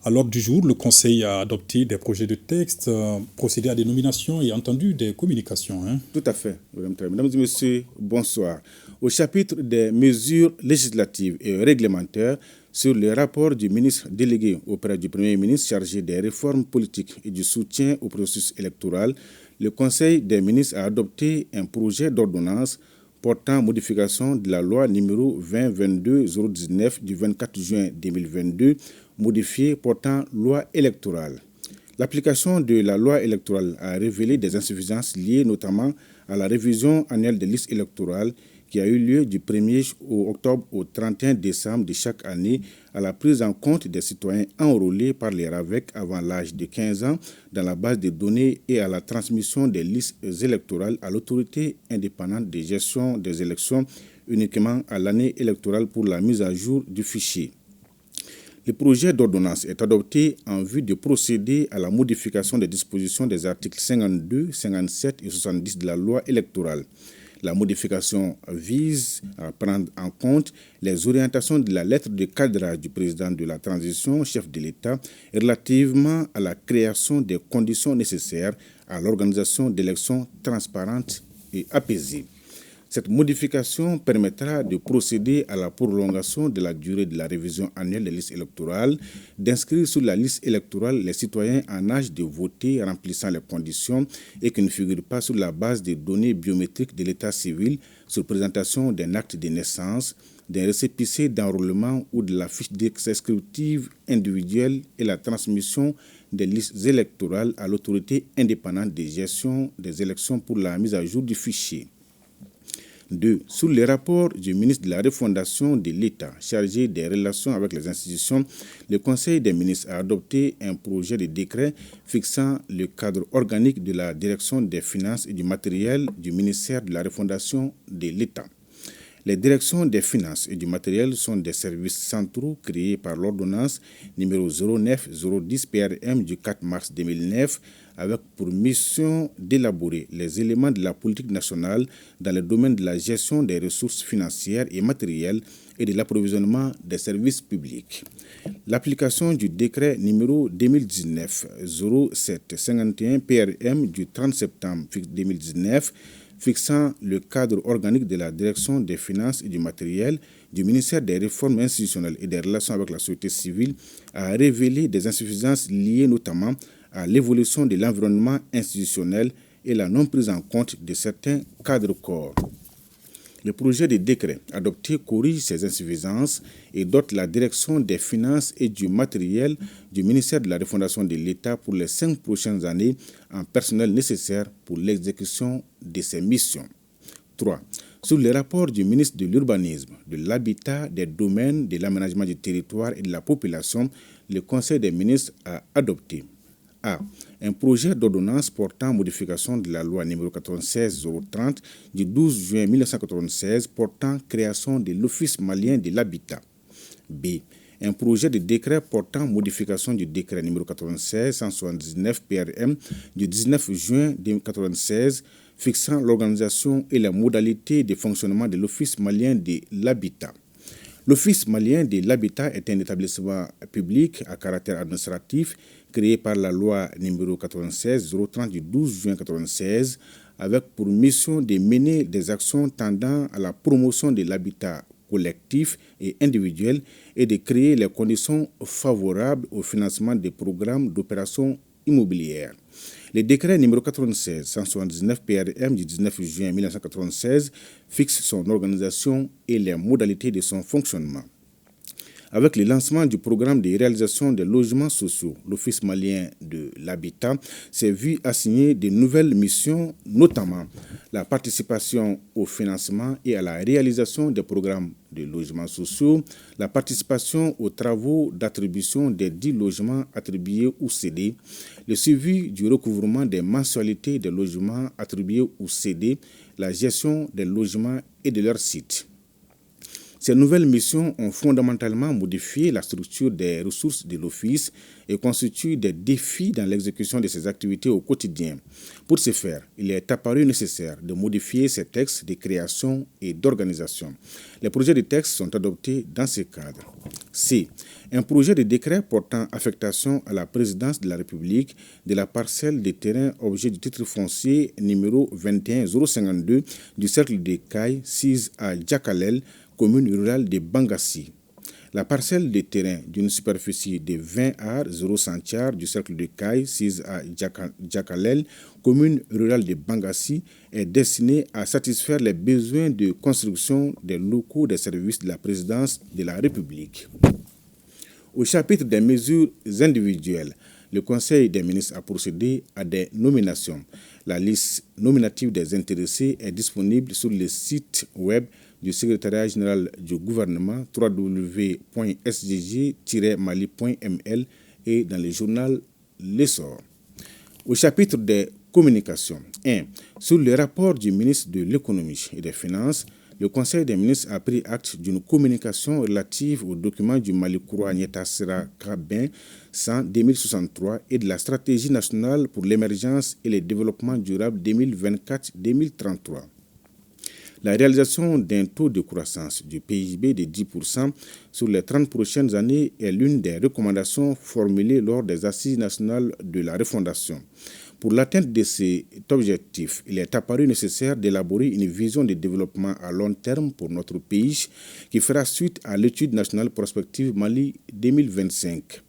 à l'ordre du jour, le Conseil a adopté des projets de texte, procédé à des nominations et entendu des communications. Tout à fait, Ibrahim Traoré. Mesdames et messieurs, bonsoir. Au chapitre des mesures législatives et réglementaires sur le rapport du ministre délégué auprès du Premier ministre chargé des réformes politiques et du soutien au processus électoral, le Conseil des ministres a adopté un projet d'ordonnance portant modification de la loi numéro 2022-019 du 24 juin 2022, modifiée portant loi électorale. L'application de la loi électorale a révélé des insuffisances liées notamment à la révision annuelle des listes électorales qui a eu lieu du 1er octobre au 31 décembre de chaque année à la prise en compte des citoyens enrôlés par les RAVEC avant l'âge de 15 ans dans la base de données et à la transmission des listes électorales à l'autorité indépendante de gestion des élections uniquement à l'année électorale pour la mise à jour du fichier. Le projet d'ordonnance est adopté en vue de procéder à la modification des dispositions des articles 52, 57 et 70 de la loi électorale. La modification vise à prendre en compte les orientations de la lettre de cadrage du président de la transition, chef de l'État, relativement à la création des conditions nécessaires à l'organisation d'élections transparentes et apaisées. Cette modification permettra de procéder à la prolongation de la durée de la révision annuelle des listes électorales, d'inscrire sur la liste électorale les citoyens en âge de voter remplissant les conditions et qui ne figurent pas sur la base des données biométriques de l'état civil sur présentation d'un acte de naissance, d'un récépissé d'enrôlement ou de la fiche descriptive individuelle et la transmission des listes électorales à l'autorité indépendante de gestion des élections pour la mise à jour du fichier. 2. Sous le rapport du ministre de la Refondation de l'État chargé des relations avec les institutions, le Conseil des ministres a adopté un projet de décret fixant le cadre organique de la direction des finances et du matériel du ministère de la Refondation de l'État. Les directions des finances et du matériel sont des services centraux créés par l'ordonnance numéro 09-010 PRM du 4 mars 2009 avec pour mission d'élaborer les éléments de la politique nationale dans le domaine de la gestion des ressources financières et matérielles et de l'approvisionnement des services publics. L'application du décret numéro 2019-0751 PRM du 30 septembre 2019 fixant le cadre organique de la direction des finances et du matériel du ministère des réformes institutionnelles et des relations avec la société civile a révélé des insuffisances liées notamment à l'évolution de l'environnement institutionnel et la non prise en compte de certains cadres corps. Le projet de décret adopté corrige ces insuffisances et dote la direction des finances et du matériel du ministère de la Refondation de l'État pour les 5 prochaines années en personnel nécessaire pour l'exécution de ses missions. 3. Sous le rapport du ministre de l'Urbanisme, de l'Habitat, des Domaines, de l'Aménagement du territoire et de la population, le Conseil des ministres a adopté A. Un projet d'ordonnance portant modification de la loi numéro 96-030 du 12 juin 1996 portant création de l'Office malien de l'habitat. B. Un projet de décret portant modification du décret numéro 96-179 PRM du 19 juin 1996 fixant l'organisation et les modalités de fonctionnement de l'Office malien de l'habitat. L'Office malien de l'habitat est un établissement public à caractère administratif créé par la loi numéro 96-030 du 12 juin 1996 avec pour mission de mener des actions tendant à la promotion de l'habitat collectif et individuel et de créer les conditions favorables au financement des programmes d'opérations immobilières. Le décret numéro 96-179 PRM du 19 juin 1996 fixe son organisation et les modalités de son fonctionnement. Avec le lancement du programme de réalisation des logements sociaux, l'Office malien de l'habitat s'est vu assigner de nouvelles missions, notamment la participation au financement et à la réalisation des programmes de logements sociaux, la participation aux travaux d'attribution des 10 logements attribués ou cédés, le suivi du recouvrement des mensualités des logements attribués ou cédés, la gestion des logements et de leurs sites. Ces nouvelles missions ont fondamentalement modifié la structure des ressources de l'Office et constituent des défis dans l'exécution de ses activités au quotidien. Pour ce faire, il est apparu nécessaire de modifier ces textes de création et d'organisation. Les projets de textes sont adoptés dans ce cadre. C. Un projet de décret portant affectation à la présidence de la République de la parcelle de terrain objet du titre foncier numéro 21052 du cercle de Caille, 6 à Djakalel, commune rurale de Bangassi. La parcelle de terrain d'une superficie de 20 ar 0 centiares du cercle de Caille, 6 à Djakalel, commune rurale de Bangassi, est destinée à satisfaire les besoins de construction des locaux des services de la présidence de la République. Au chapitre des mesures individuelles, le Conseil des ministres a procédé à des nominations. La liste nominative des intéressés est disponible sur le site web du secrétariat général du gouvernement www.sdg-mali.ml et dans le journal L'Essor. Au chapitre des communications, 1. Sur le rapport du ministre de l'Économie et des Finances, le Conseil des ministres a pris acte d'une communication relative au document du Malikura Nyetasera Kabin 100-2063 et de la stratégie nationale pour l'émergence et le développement durable 2024-2033. La réalisation d'un taux de croissance du PIB de 10% sur les 30 prochaines années est l'une des recommandations formulées lors des assises nationales de la refondation. Pour l'atteinte de cet objectif, il est apparu nécessaire d'élaborer une vision de développement à long terme pour notre pays qui fera suite à l'étude nationale prospective Mali 2025.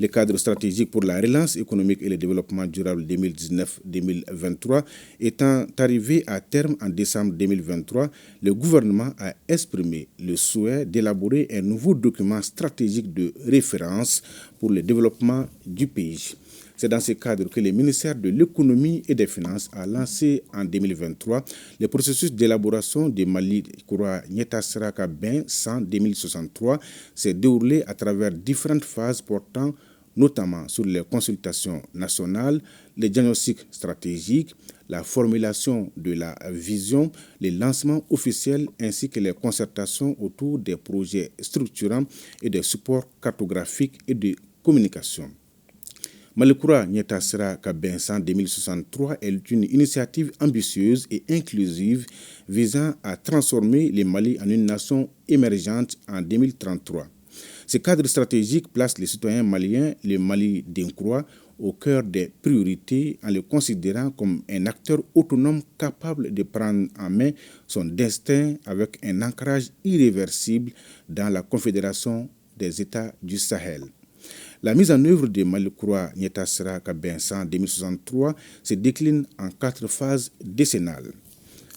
Le cadre stratégique pour la relance économique et le développement durable 2019-2023 étant arrivé à terme en décembre 2023, le gouvernement a exprimé le souhait d'élaborer un nouveau document stratégique de référence pour le développement du pays. C'est dans ce cadre que le ministère de l'Économie et des Finances a lancé en 2023 le processus d'élaboration du Malikura Nyetasera Kabin 100-2063 s'est déroulé à travers différentes phases portant notamment sur les consultations nationales, les diagnostics stratégiques, la formulation de la vision, les lancements officiels ainsi que les concertations autour des projets structurants et des supports cartographiques et de communication. Malikura Nyetasera Kabin 100-2063 est une initiative ambitieuse et inclusive visant à transformer le Mali en une nation émergente en 2033. Ce cadre stratégique place les citoyens maliens, le Mali d'incroix, au cœur des priorités en le considérant comme un acteur autonome capable de prendre en main son destin avec un ancrage irréversible dans la Confédération des États du Sahel. La mise en œuvre de Malikura Nyetasera Kabin 100-2063 se décline en 4 phases décennales.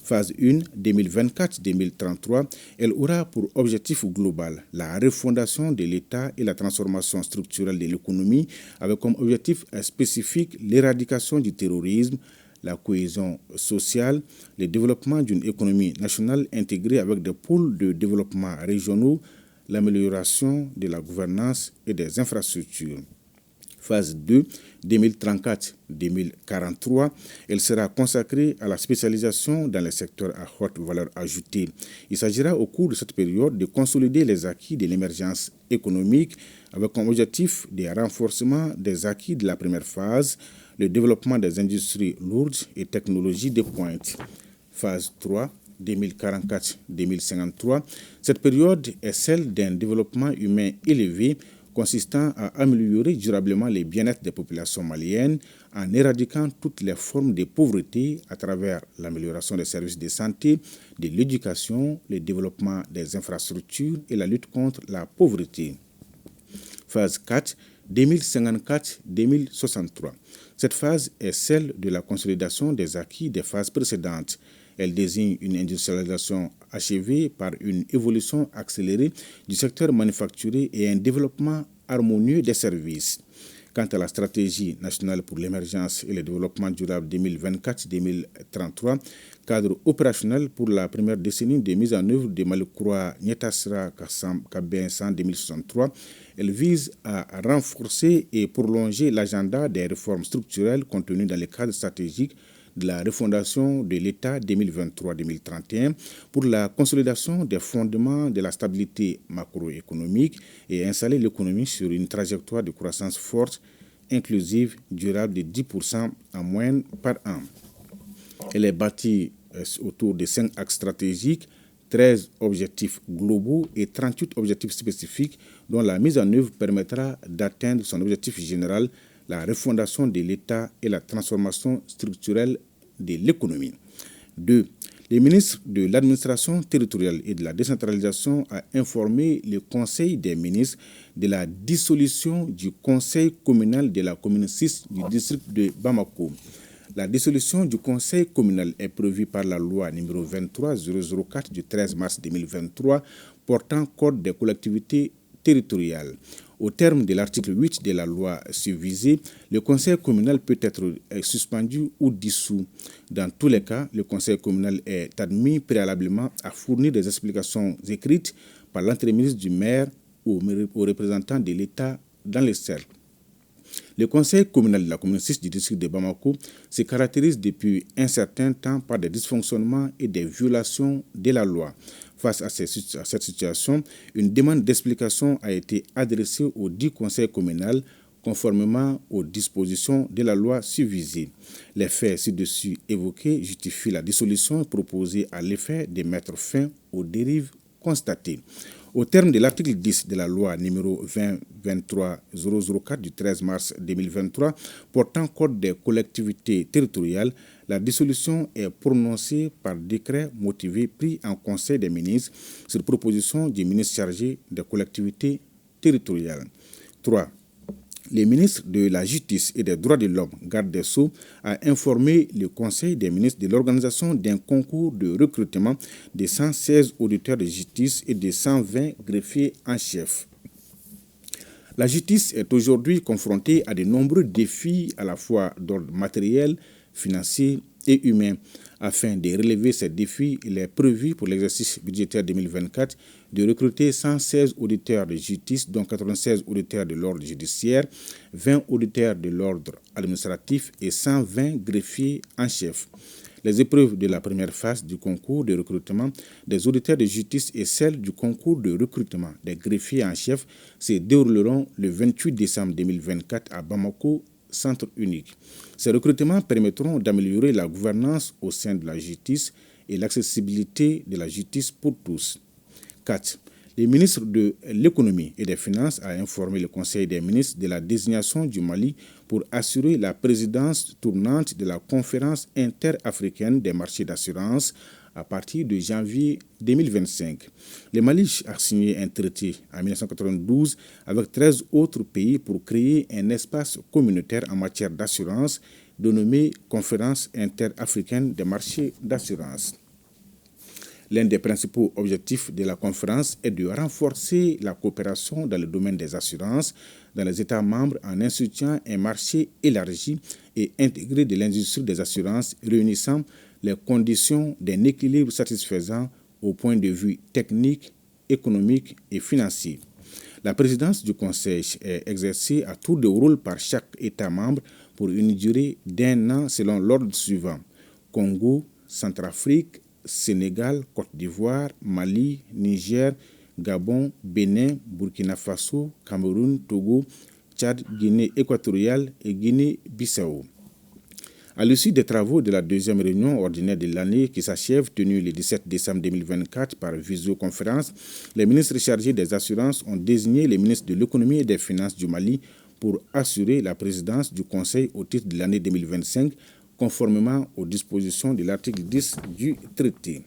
Phase 1, 2024-2033, elle aura pour objectif global la refondation de l'État et la transformation structurelle de l'économie avec comme objectif spécifique l'éradication du terrorisme, la cohésion sociale, le développement d'une économie nationale intégrée avec des pôles de développement régionaux, l'amélioration de la gouvernance et des infrastructures. Phase 2, 2034-2043, elle sera consacrée à la spécialisation dans les secteurs à haute valeur ajoutée. Il s'agira au cours de cette période de consolider les acquis de l'émergence économique avec comme objectif le renforcement des acquis de la première phase, le développement des industries lourdes et technologies de pointe. Phase 3, 2044-2053, cette période est celle d'un développement humain élevé consistant à améliorer durablement le bien-être des populations maliennes en éradiquant toutes les formes de pauvreté à travers l'amélioration des services de santé, de l'éducation, le développement des infrastructures et la lutte contre la pauvreté. Phase 4, 2054-2063. Cette phase est celle de la consolidation des acquis des phases précédentes. Elle désigne une industrialisation achevée par une évolution accélérée du secteur manufacturier et un développement harmonieux des services. Quant à la stratégie nationale pour l'émergence et le développement durable 2024-2033, cadre opérationnel pour la première décennie de mise en œuvre de Malikura Nyetasra Kabensan 2063, elle vise à renforcer et prolonger l'agenda des réformes structurelles contenues dans le cadre stratégique de la refondation de l'État 2023-2031 pour la consolidation des fondements de la stabilité macroéconomique et installer l'économie sur une trajectoire de croissance forte, inclusive, durable de 10% en moyenne par an. Elle est bâtie autour de 5 axes stratégiques, 13 objectifs globaux et 38 objectifs spécifiques dont la mise en œuvre permettra d'atteindre son objectif général, la refondation de l'État et la transformation structurelle de l'économie. 2. Le ministre de l'Administration territoriale et de la décentralisation a informé le Conseil des ministres de la dissolution du Conseil communal de la commune 6 du district de Bamako. La dissolution du Conseil communal est prévue par la loi numéro 23-004 du 13 mars 2023 portant Code des collectivités territoriales. Au terme de l'article 8 de la loi susvisée, le conseil communal peut être suspendu ou dissous. Dans tous les cas, le conseil communal est admis préalablement à fournir des explications écrites par l'entremise du maire ou aux représentants de l'État dans les cercles. Le conseil communal de la commune 6 du district de Bamako se caractérise depuis un certain temps par des dysfonctionnements et des violations de la loi. Face à cette situation, une demande d'explication a été adressée au dit conseil communal conformément aux dispositions de la loi susvisée. Les faits ci-dessus évoqués justifient la dissolution proposée à l'effet de mettre fin aux dérives constatées. Au terme de l'article 10 de la loi numéro 20-23-004 du 13 mars 2023 portant Code des collectivités territoriales, la dissolution est prononcée par décret motivé pris en Conseil des ministres sur proposition du ministre chargé des collectivités territoriales. 3. Le ministre de la Justice et des Droits de l'Homme, garde des Sceaux, a informé le Conseil des ministres de l'organisation d'un concours de recrutement de 116 auditeurs de justice et de 120 greffiers en chef. La justice est aujourd'hui confrontée à de nombreux défis à la fois d'ordre matériel, financier et humain. Afin de relever ces défis, il est prévu pour l'exercice budgétaire 2024 de recruter 116 auditeurs de justice, dont 96 auditeurs de l'ordre judiciaire, 20 auditeurs de l'ordre administratif et 120 greffiers en chef. Les épreuves de la première phase du concours de recrutement des auditeurs de justice et celles du concours de recrutement des greffiers en chef se dérouleront le 28 décembre 2024 à Bamako, centre unique. Ces recrutements permettront d'améliorer la gouvernance au sein de la justice et l'accessibilité de la justice pour tous. 4. Le ministre de l'Économie et des Finances a informé le Conseil des ministres de la désignation du Mali pour assurer la présidence tournante de la conférence interafricaine des marchés d'assurance à partir de janvier 2025. Le Mali a signé un traité en 1992 avec 13 autres pays pour créer un espace communautaire en matière d'assurance dénommé Conférence interafricaine des marchés d'assurance. L'un des principaux objectifs de la conférence est de renforcer la coopération dans le domaine des assurances dans les États membres en instituant un marché élargi et intégré de l'industrie des assurances réunissant les conditions d'un équilibre satisfaisant au point de vue technique, économique et financier. La présidence du Conseil est exercée à tour de rôle par chaque État membre pour une durée d'1 an selon l'ordre suivant: Congo, Centrafrique, Sénégal, Côte d'Ivoire, Mali, Niger, Gabon, Bénin, Burkina Faso, Cameroun, Togo, Tchad, Guinée équatoriale et Guinée-Bissau. À l'issue des travaux de la deuxième réunion ordinaire de l'année qui s'achève, tenue le 17 décembre 2024 par visioconférence, les ministres chargés des assurances ont désigné les ministres de l'économie et des finances du Mali pour assurer la présidence du Conseil au titre de l'année 2025, conformément aux dispositions de l'article 10 du traité.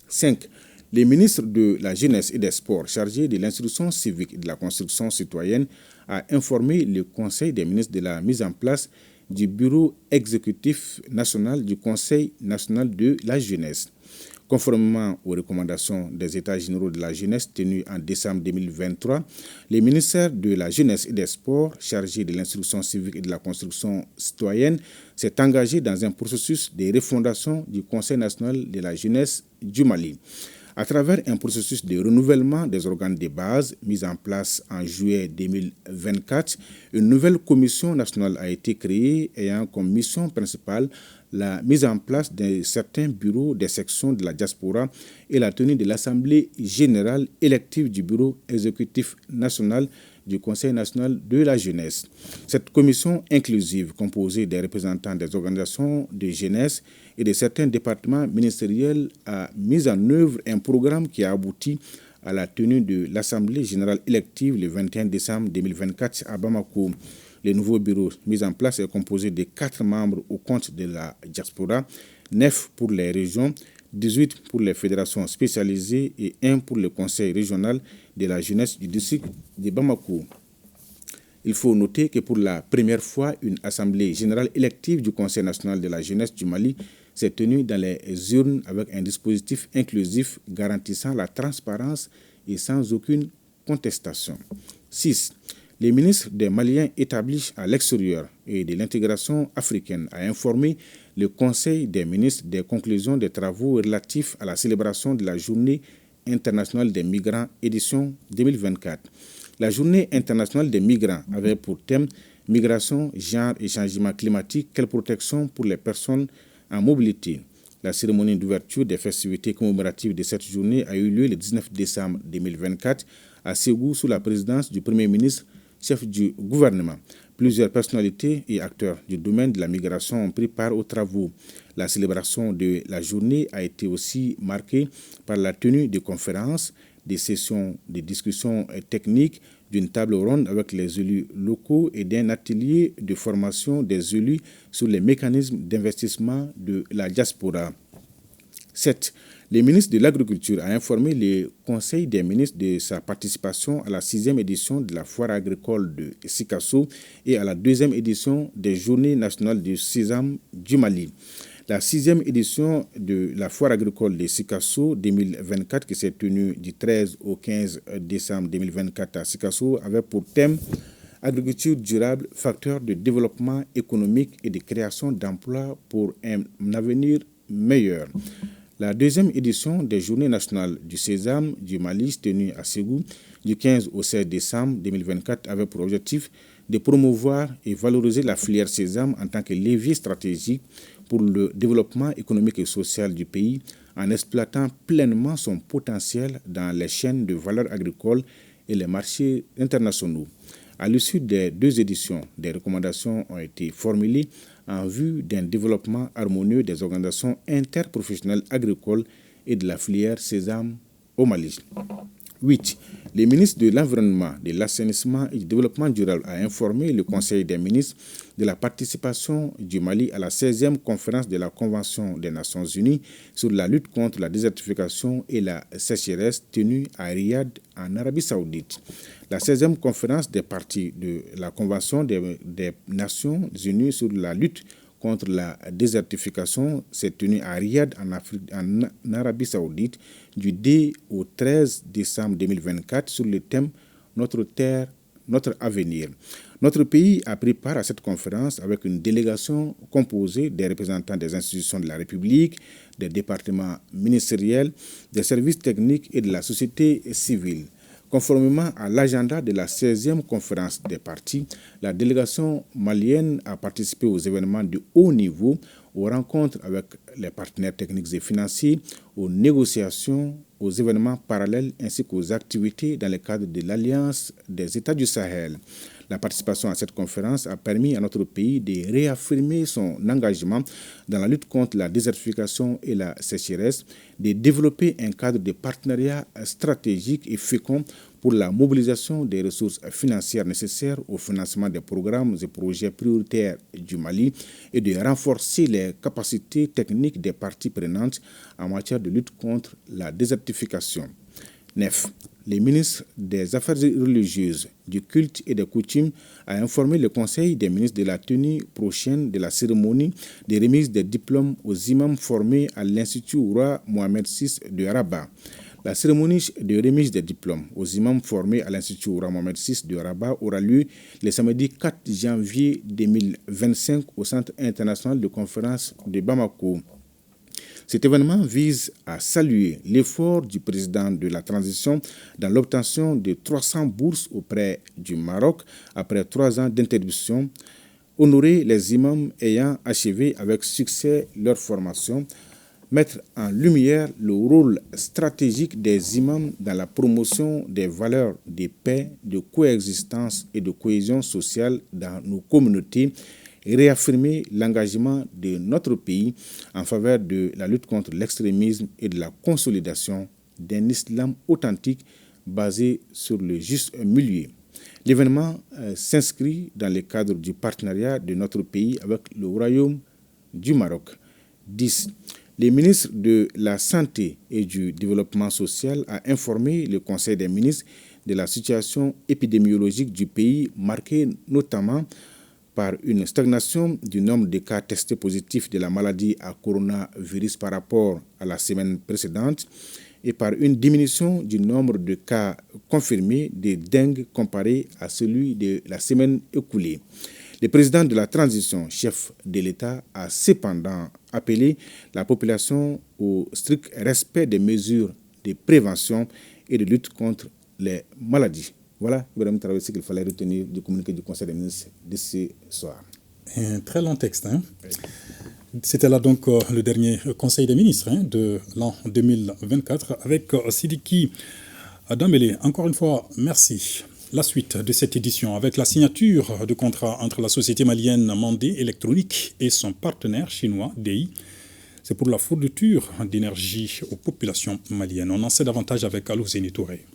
5. Les ministres de la Jeunesse et des Sports chargés de l'instruction civique et de la construction citoyenne a informé le Conseil des ministres de la mise en place du Bureau exécutif national du Conseil national de la jeunesse. Conformément aux recommandations des États généraux de la jeunesse tenus en décembre 2023, le ministère de la Jeunesse et des Sports, chargé de l'instruction civique et de la construction citoyenne, s'est engagé dans un processus de refondation du Conseil national de la jeunesse du Mali. À travers un processus de renouvellement des organes de base mis en place en juillet 2024, une nouvelle commission nationale a été créée ayant comme mission principale la mise en place de certains bureaux des sections de la diaspora et la tenue de l'Assemblée générale élective du Bureau exécutif national du Conseil national de la jeunesse. Cette commission inclusive, composée des représentants des organisations de jeunesse et de certains départements ministériels, a mis en œuvre un programme qui a abouti à la tenue de l'Assemblée générale élective le 21 décembre 2024 à Bamako. Le nouveau bureau mis en place est composé de 4 membres au compte de la diaspora, 9 pour les régions, 18 pour les fédérations spécialisées et 1 pour le conseil régional de la jeunesse du district de Bamako. Il faut noter que pour la première fois, une assemblée générale élective du Conseil national de la jeunesse du Mali s'est tenue dans les urnes avec un dispositif inclusif garantissant la transparence et sans aucune contestation. 6. Le ministre des Maliens établis à l'extérieur et de l'intégration africaine a informé le Conseil des ministres des conclusions des travaux relatifs à la célébration de la Journée internationale des migrants édition 2024. La Journée internationale des migrants avait pour thème « Migration, genre et changement climatique, quelle protection pour les personnes en mobilité ». La cérémonie d'ouverture des festivités commémoratives de cette journée a eu lieu le 19 décembre 2024 à Ségou sous la présidence du Premier ministre, chef du gouvernement. Plusieurs personnalités et acteurs du domaine de la migration ont pris part aux travaux. La célébration de la journée a été aussi marquée par la tenue de conférences, des sessions de discussions techniques, d'une table ronde avec les élus locaux et d'un atelier de formation des élus sur les mécanismes d'investissement de la diaspora. 7. Le ministre de l'Agriculture a informé le Conseil des ministres de sa participation à la 6e édition de la foire agricole de Sikasso et à la 2e édition des Journées nationales du sésame du Mali. La 6e édition de la foire agricole de Sikasso 2024, qui s'est tenue du 13 au 15 décembre 2024 à Sikasso, avait pour thème « Agriculture durable, facteur de développement économique et de création d'emplois pour un avenir meilleur ». La 2e édition des Journées nationales du sésame du Mali, tenue à Ségou du 15 au 16 décembre 2024, avait pour objectif de promouvoir et valoriser la filière sésame en tant que levier stratégique pour le développement économique et social du pays en exploitant pleinement son potentiel dans les chaînes de valeur agricole et les marchés internationaux. À l'issue des 2 éditions, des recommandations ont été formulées en vue d'un développement harmonieux des organisations interprofessionnelles agricoles et de la filière sésame au Mali. 8. Le ministre de l'Environnement, de l'Assainissement et du Développement durable a informé le Conseil des ministres de la participation du Mali à la 16e conférence de la Convention des Nations Unies sur la lutte contre la désertification et la sécheresse tenue à Riyad, en Arabie Saoudite. La 16e conférence des parties de la Convention des Nations Unies sur la lutte contre la désertification s'est tenue à Riyad, en Arabie Saoudite, du 2 au 13 décembre 2024 sur le thème « Notre terre, notre avenir ». Notre pays a pris part à cette conférence avec une délégation composée des représentants des institutions de la République, des départements ministériels, des services techniques et de la société civile. Conformément à l'agenda de la 16e conférence des parties, la délégation malienne a participé aux événements de haut niveau, aux rencontres avec les partenaires techniques et financiers, aux négociations, aux événements parallèles ainsi qu'aux activités dans le cadre de l'Alliance des États du Sahel. La participation à cette conférence a permis à notre pays de réaffirmer son engagement dans la lutte contre la désertification et la sécheresse, de développer un cadre de partenariat stratégique et fécond pour la mobilisation des ressources financières nécessaires au financement des programmes et projets prioritaires du Mali et de renforcer les capacités techniques des parties prenantes en matière de lutte contre la désertification. 9. Le ministre des Affaires religieuses, du culte et des coutumes a informé le Conseil des ministres de la tenue prochaine de la cérémonie de remise des diplômes aux imams formés à l'Institut Roi Mohamed VI de Rabat. La cérémonie de remise des diplômes aux imams formés à l'Institut Roi Mohamed VI de Rabat aura lieu le samedi 4 janvier 2025 au Centre international de conférence de Bamako. Cet événement vise à saluer l'effort du président de la transition dans l'obtention de 300 bourses auprès du Maroc après 3 ans d'interruption, honorer les imams ayant achevé avec succès leur formation, mettre en lumière le rôle stratégique des imams dans la promotion des valeurs de paix, de coexistence et de cohésion sociale dans nos communautés, et réaffirmer l'engagement de notre pays en faveur de la lutte contre l'extrémisme et de la consolidation d'un islam authentique basé sur le juste milieu. L'événement s'inscrit dans le cadre du partenariat de notre pays avec le Royaume du Maroc. 10. Le ministre de la Santé et du Développement social a informé le Conseil des ministres de la situation épidémiologique du pays, marquée notamment par une stagnation du nombre de cas testés positifs de la maladie à coronavirus par rapport à la semaine précédente et par une diminution du nombre de cas confirmés de dengue comparé à celui de la semaine écoulée. Le président de la transition, chef de l'État, a cependant appelé la population au strict respect des mesures de prévention et de lutte contre les maladies. Voilà, Ibrahim Traoré, ce qu'il fallait retenir du communiqué du Conseil des ministres de ce soir. Un très long texte. C'était là donc le dernier Conseil des ministres de l'an 2024 avec Sidiki Dambélé. Encore une fois, merci. La suite de cette édition avec la signature de contrat entre la société malienne Mandé Électronique et son partenaire chinois DEI. C'est pour la fourniture d'énergie aux populations maliennes. On en sait davantage avec Alouzeni Touré.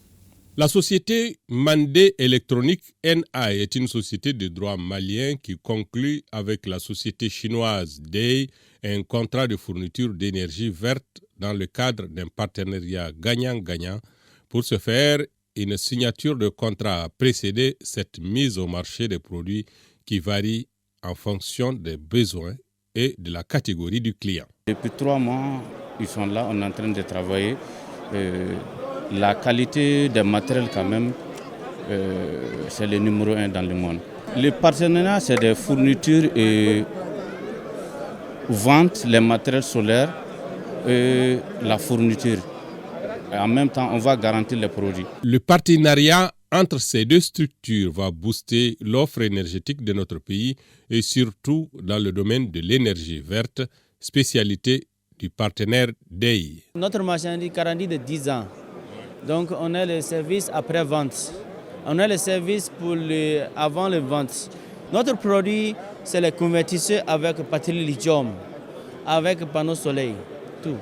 La société Mandé Électronique NA est une société de droit malien qui conclut avec la société chinoise DEI un contrat de fourniture d'énergie verte dans le cadre d'un partenariat gagnant-gagnant. Pour ce faire, une signature de contrat a précédé cette mise au marché des produits qui varient en fonction des besoins et de la catégorie du client. Depuis 3 mois, ils sont là, on est en train de travailler. La qualité des matériels quand même, c'est le numéro 1 dans le monde. Le partenariat, c'est des fournitures et vente les matériels solaires et la fourniture. Et en même temps, on va garantir les produits. Le partenariat entre ces deux structures va booster l'offre énergétique de notre pays et surtout dans le domaine de l'énergie verte, spécialité du partenaire DEI. Notre marchandise garantie de 10 ans. Donc on a le service après-vente. On a le service pour avant la vente. Notre produit, c'est le convertisseur avec batterie lithium, avec panneau soleil, tout.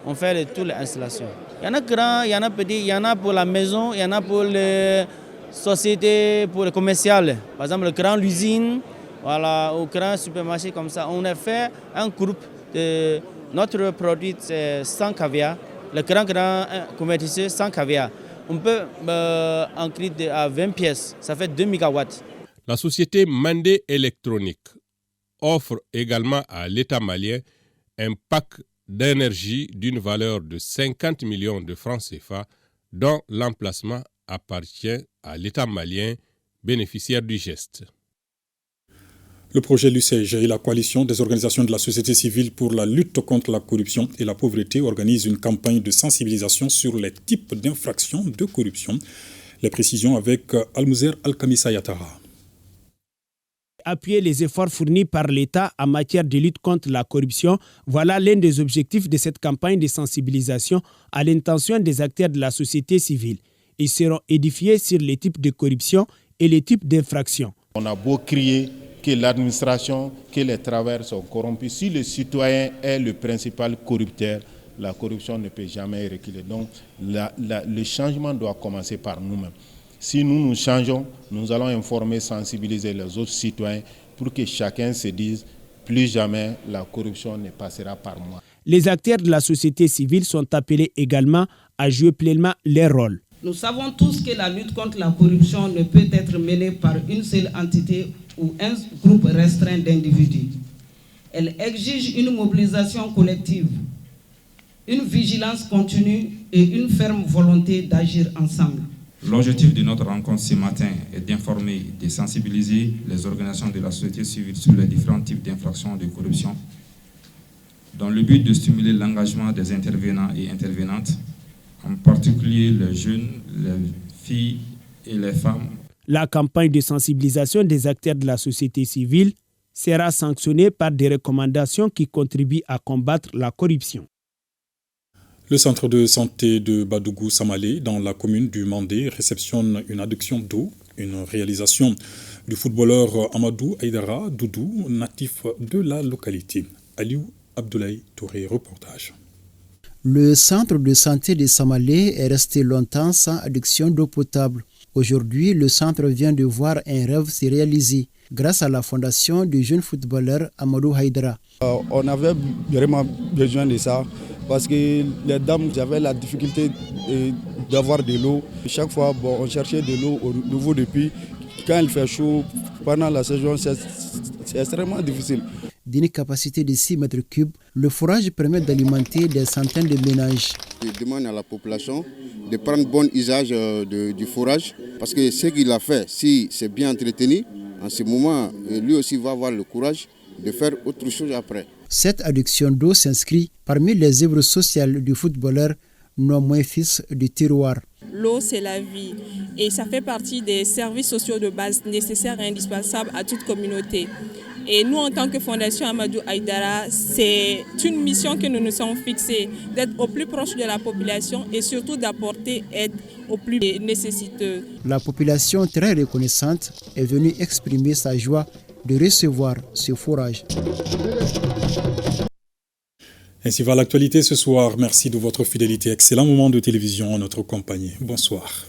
On fait toutes les installations. Il y en a grands, il y en a petits, il y en a pour la maison, il y en a pour les sociétés, pour les commerciales. Par exemple, le grand usine, voilà, au grand supermarché comme ça. On a fait un groupe de notre produit, c'est 100 caviar. Le grand convertisseur, 100 caviar. On peut inclure à 20 pièces, ça fait 2 mégawatts. La société Mandé Électronique offre également à l'État malien un pack d'énergie d'une valeur de 50 millions de francs CFA dont l'emplacement appartient à l'État malien bénéficiaire du geste. Le projet LUCEG et la coalition des organisations de la société civile pour la lutte contre la corruption et la pauvreté organisent une campagne de sensibilisation sur les types d'infractions de corruption. Les précisions avec Almouzer Al-Kamissa Yatara. Appuyer les efforts fournis par l'État en matière de lutte contre la corruption, voilà l'un des objectifs de cette campagne de sensibilisation à l'intention des acteurs de la société civile. Ils seront édifiés sur les types de corruption et les types d'infractions. On a beau crier que l'administration, que les travailleurs sont corrompus. Si le citoyen est le principal corrupteur, la corruption ne peut jamais reculer. Donc le changement doit commencer par nous-mêmes. Si nous changeons, nous allons informer, sensibiliser les autres citoyens pour que chacun se dise plus jamais la corruption ne passera par moi. Les acteurs de la société civile sont appelés également à jouer pleinement leur rôle. Nous savons tous que la lutte contre la corruption ne peut être menée par une seule entité ou un groupe restreint d'individus. Elle exige une mobilisation collective, une vigilance continue et une ferme volonté d'agir ensemble. L'objectif de notre rencontre ce matin est d'informer, de sensibiliser les organisations de la société civile sur les différents types d'infractions de corruption, dans le but de stimuler l'engagement des intervenants et intervenantes, en particulier les jeunes, les filles et les femmes. La campagne de sensibilisation des acteurs de la société civile sera sanctionnée par des recommandations qui contribuent à combattre la corruption. Le centre de santé de Badougou-Samalé, dans la commune du Mandé, réceptionne une adduction d'eau, une réalisation du footballeur Amadou Aïdara Doudou, natif de la localité. Aliou Abdoulaye Touré, reportage. Le centre de santé de Samalé est resté longtemps sans adduction d'eau potable. Aujourd'hui, le centre vient de voir un rêve se réaliser grâce à la fondation du jeune footballeur Amadou Aïdara. On avait vraiment besoin de ça parce que les dames avaient la difficulté d'avoir de l'eau. Chaque fois, on cherchait de l'eau au niveau du puits. Quand il fait chaud, pendant la saison, c'est extrêmement difficile. D'une capacité de 6 mètres cubes, le forage permet d'alimenter des centaines de ménages. Je demande à la population de prendre bon usage du forage parce que ce qu'il a fait, si c'est bien entretenu, en ce moment, lui aussi va avoir le courage de faire autre chose après. Cette adduction d'eau s'inscrit parmi les œuvres sociales du footballeur non moins fils du terroir. L'eau, c'est la vie et ça fait partie des services sociaux de base nécessaires et indispensables à toute communauté. Et nous, en tant que Fondation Amadou Aïdara, c'est une mission que nous nous sommes fixés, d'être au plus proche de la population et surtout d'apporter aide aux plus nécessiteux. La population, très reconnaissante, est venue exprimer sa joie de recevoir ce forage. Ainsi va l'actualité ce soir. Merci de votre fidélité. Excellent moment de télévision en notre compagnie. Bonsoir.